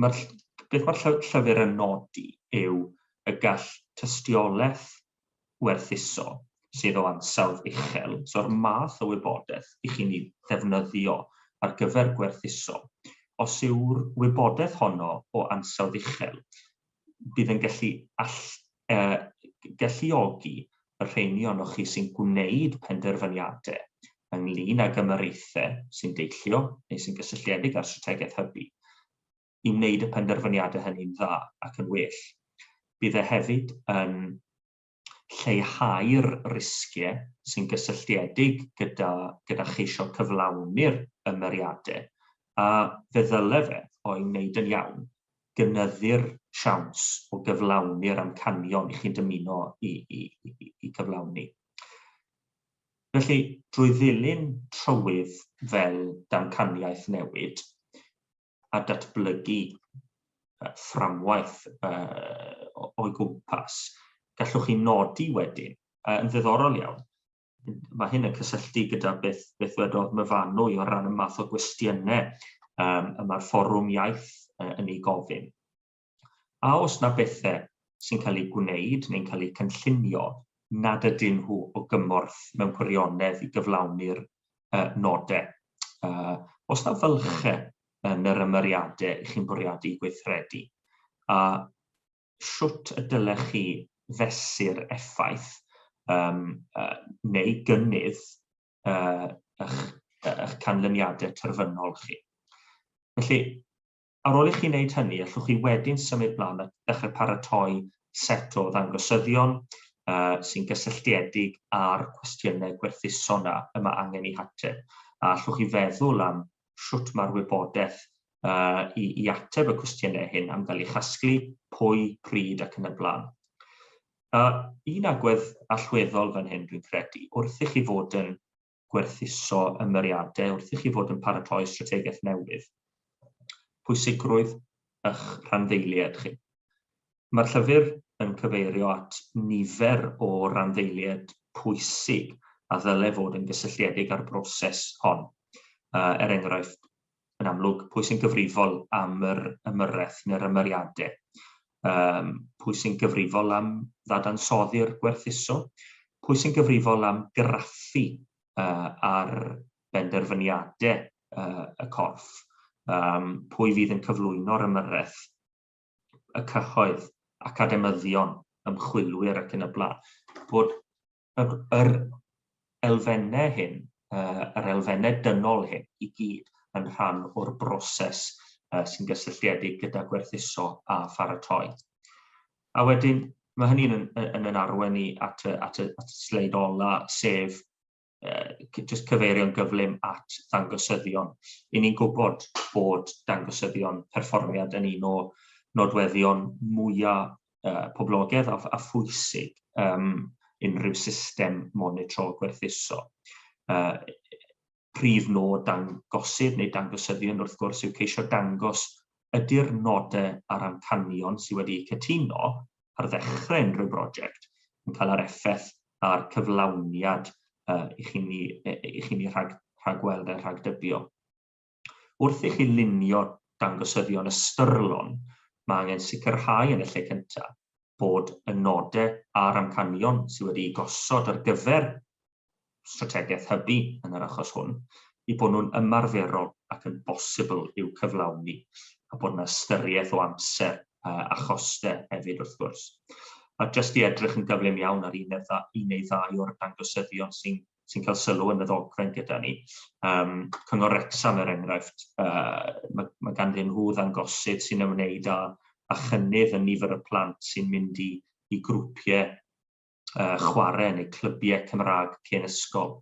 Beth mae'r llyfr yn nodi yw y gall tystiolaeth werthuso sydd o ansawdd uchel, so'r math o wybodaeth i chi'n ei ddefnyddio ar gyfer gwerthuso. Os yw'r wybodaeth honno o ansawdd uchel, bydd yn galluogi y rheini o'n chi sy'n gwneud penderfyniadau ynglyn ag ymyrraethau sy'n deillio neu sy'n gysylltiedig â'r strategaeth hybu i wneud y penderfyniadau hynny'n dda ac yn well. Bydd e hefyd yn lleihau'r risgiau sy'n gysylltiedig gyda cheisio cyflawni'r ymyriadau, a fe ddyle fe o'i wneud yn iawn gynyddu'r siawns o gyflawni'r amcanion i chi'n dymuno i cyflawni. Felly, drwy ddilyn trywydd fel damcaniaeth newid a datblygu fframwaith o'i gwmpas, gallwch chi nodi wedyn, yn ddiddorol iawn. Mae hyn yn cysylltu gyda beth wedodd myfanwy o ran y math o gwestiynau mae'r fforwm iaith yn ei gofyn. A os na bethau sy'n cael ei gwneud neu'n cael ei cynllunio nad ydyn nhw o gymorth mewn gwirionedd i gyflawni'r nodau. Os na fylchau yn yr ymyriadau i chi'n bwriadu gweithredu, a siwt y dylech chi fesur effaith neu gynnydd eich canlyniadau terfynol chi. Felly, ar ôl i chi wneud hynny, allwch chi wedyn symud mlaen a dechrau paratoi set o ddangosyddion sy'n gysylltiedig â'r cwestiynau gwerthuso yma angen ei hateb. A allwch chi feddwl am siwt mae'r wybodaeth i ateb y cwestiynau hyn am gael ei chasglu, pwy, pryd ac yn y blaen. Un agwedd allweddol fan hyn dwi'n credu, wrth i chi fod yn gwerthuso ymyriadau, wrth i chi fod yn paratoi strategaeth newydd, pwysigrwydd eich rhanddeiliad chi. Mae'r llyfr yn cyfeirio at nifer o randdeiliad pwysig a ddylai fod yn gysylltiedig â'r broses hon. Enghraifft, yn amlwg, pwy sy'n gyfrifol am yr ymyrraeth neu'r ymyriadau, pwy sy'n gyfrifol am ddadansoddi'r gwerthuso, pwy sy'n gyfrifol am graffu ar benderfyniadau y corff, pwy fydd yn cyflwyno'r ymyrraeth, y cyhoedd, academyddion, ymchwilwyr ac yn y blaen, bod yr elfennau hyn, yr elfennau dynol hyn i gyd yn rhan o'r broses sy'n gysylltiedig gyda gwerthuso a pharatoi. A wedyn, mae hynny'n yn arwain ni at y sleid ola, sef jyst cyfeirio'n gyflym at ddangosyddion. I ni'n gwybod bod dangosyddion perfformiad yn un o nodweddion mwyaf poblogaidd a phwysig unrhyw system monitro gwerthuso. Prif nod dangosydd neu dangosyddion wrth gwrs yw ceisio dangos ydy'r nodau a'r amcanion sydd wedi cytuno ar ddechrau unrhyw brosiect yn cael yr effaith a'r cyflawniad i chi'n ei rhagweld a'i rhagdybio. Wrth i chi lunio dangosyddion ystyrlon, mae angen sicrhau yn y lle cyntaf bod y nodau a'r amcanion sydd wedi gosod ar gyfer strategaeth hybu yn yr achos hwn, i bod nhw'n ymarferol ac yn bosibl i'w cyflawni, a bod yna ystyriaeth o amser achostau hefyd wrth gwrs. A jyst i edrych yn gyflym iawn ar un neu ddau o'r dangosyddion sy'n cael sylw yn y ddogfen gyda ni. Cyngor Wrecsam enghraifft, mae ganddyn nhw ddangosydd sy'n ymwneud â chynnydd yn nifer y plant sy'n mynd i grwpiau chwarae neu clybiau Cymraeg cyn ysgol.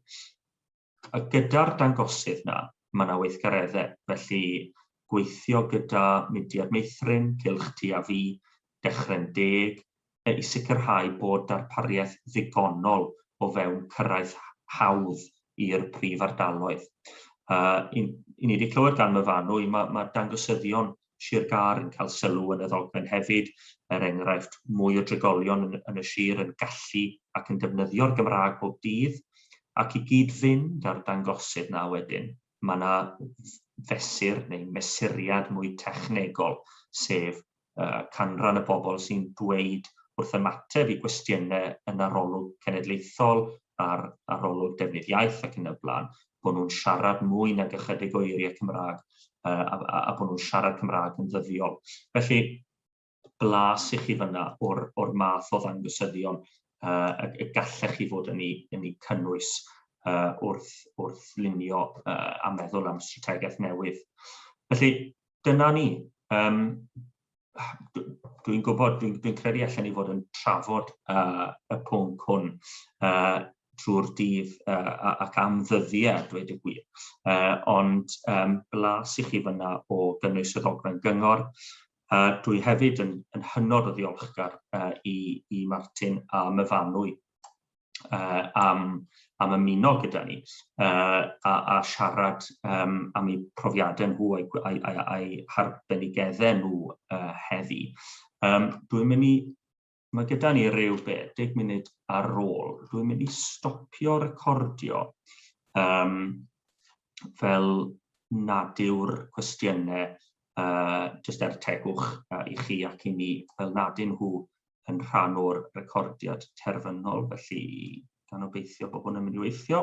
A gyda'r dangosydd na, mae yna weithgareddau, felly gweithio gyda mudiad meithrin, Cylch Ti a Fi, Dechrau'n Deg, i sicrhau bod darpariaeth ddigonol o fewn cyrraedd hawdd i'r prif ardaloedd. I ni wedi clywed gan Myfanwy, mae dangosyddion Sir Gar yn cael sylw yn y ddogfen hefyd, enghraifft mwy o drigolion yn y sir yn gallu ac yn defnyddio'r Gymraeg bob dydd, ac i gyd fynd ar dangosydd na wedyn, mae yna fesur neu mesuriad mwy technegol, sef canran y bobl sy'n dweud wrth ymateb i gwestiynau yn arolwg cenedlaethol a'r arolwg defnydd iaith ac yn y blaen, bod nhw'n siarad mwy nag ychydig o eiriau Cymraeg a bod nhw'n siarad Cymraeg yn ddyddiol. Felly, blas i chi fyna o'r math o ddangosyddion y gallech chi fod yn ei cynnwys wrth lunio a meddwl am strategaeth newydd. Felly, dyna ni. Dwi'n gwybod, dwi'n credu allan ni fod yn trafod y pwnc hwn drwy'r dydd ac am ddyddiau, dweud y gwir. Ond blas i chi fyna o gynnwys y ddogfen gyngor. Dwi hefyd yn hynod o ddiolchgar i Martin a Myfanwy am ymuno gyda ni a siarad am eu profiadau nhw a'i harbenigeddau nhw heddi. Mae gyda ni ryw 10 munud ar ôl. Dwi'n mynd i stopio recordio fel nad yw'r cwestiynau jyst tegwch i chi ac i ni, fel nad yw'n nhw yn rhan o'r recordiad terfynol, felly gan obeithio bod hwn yn mynd i weithio.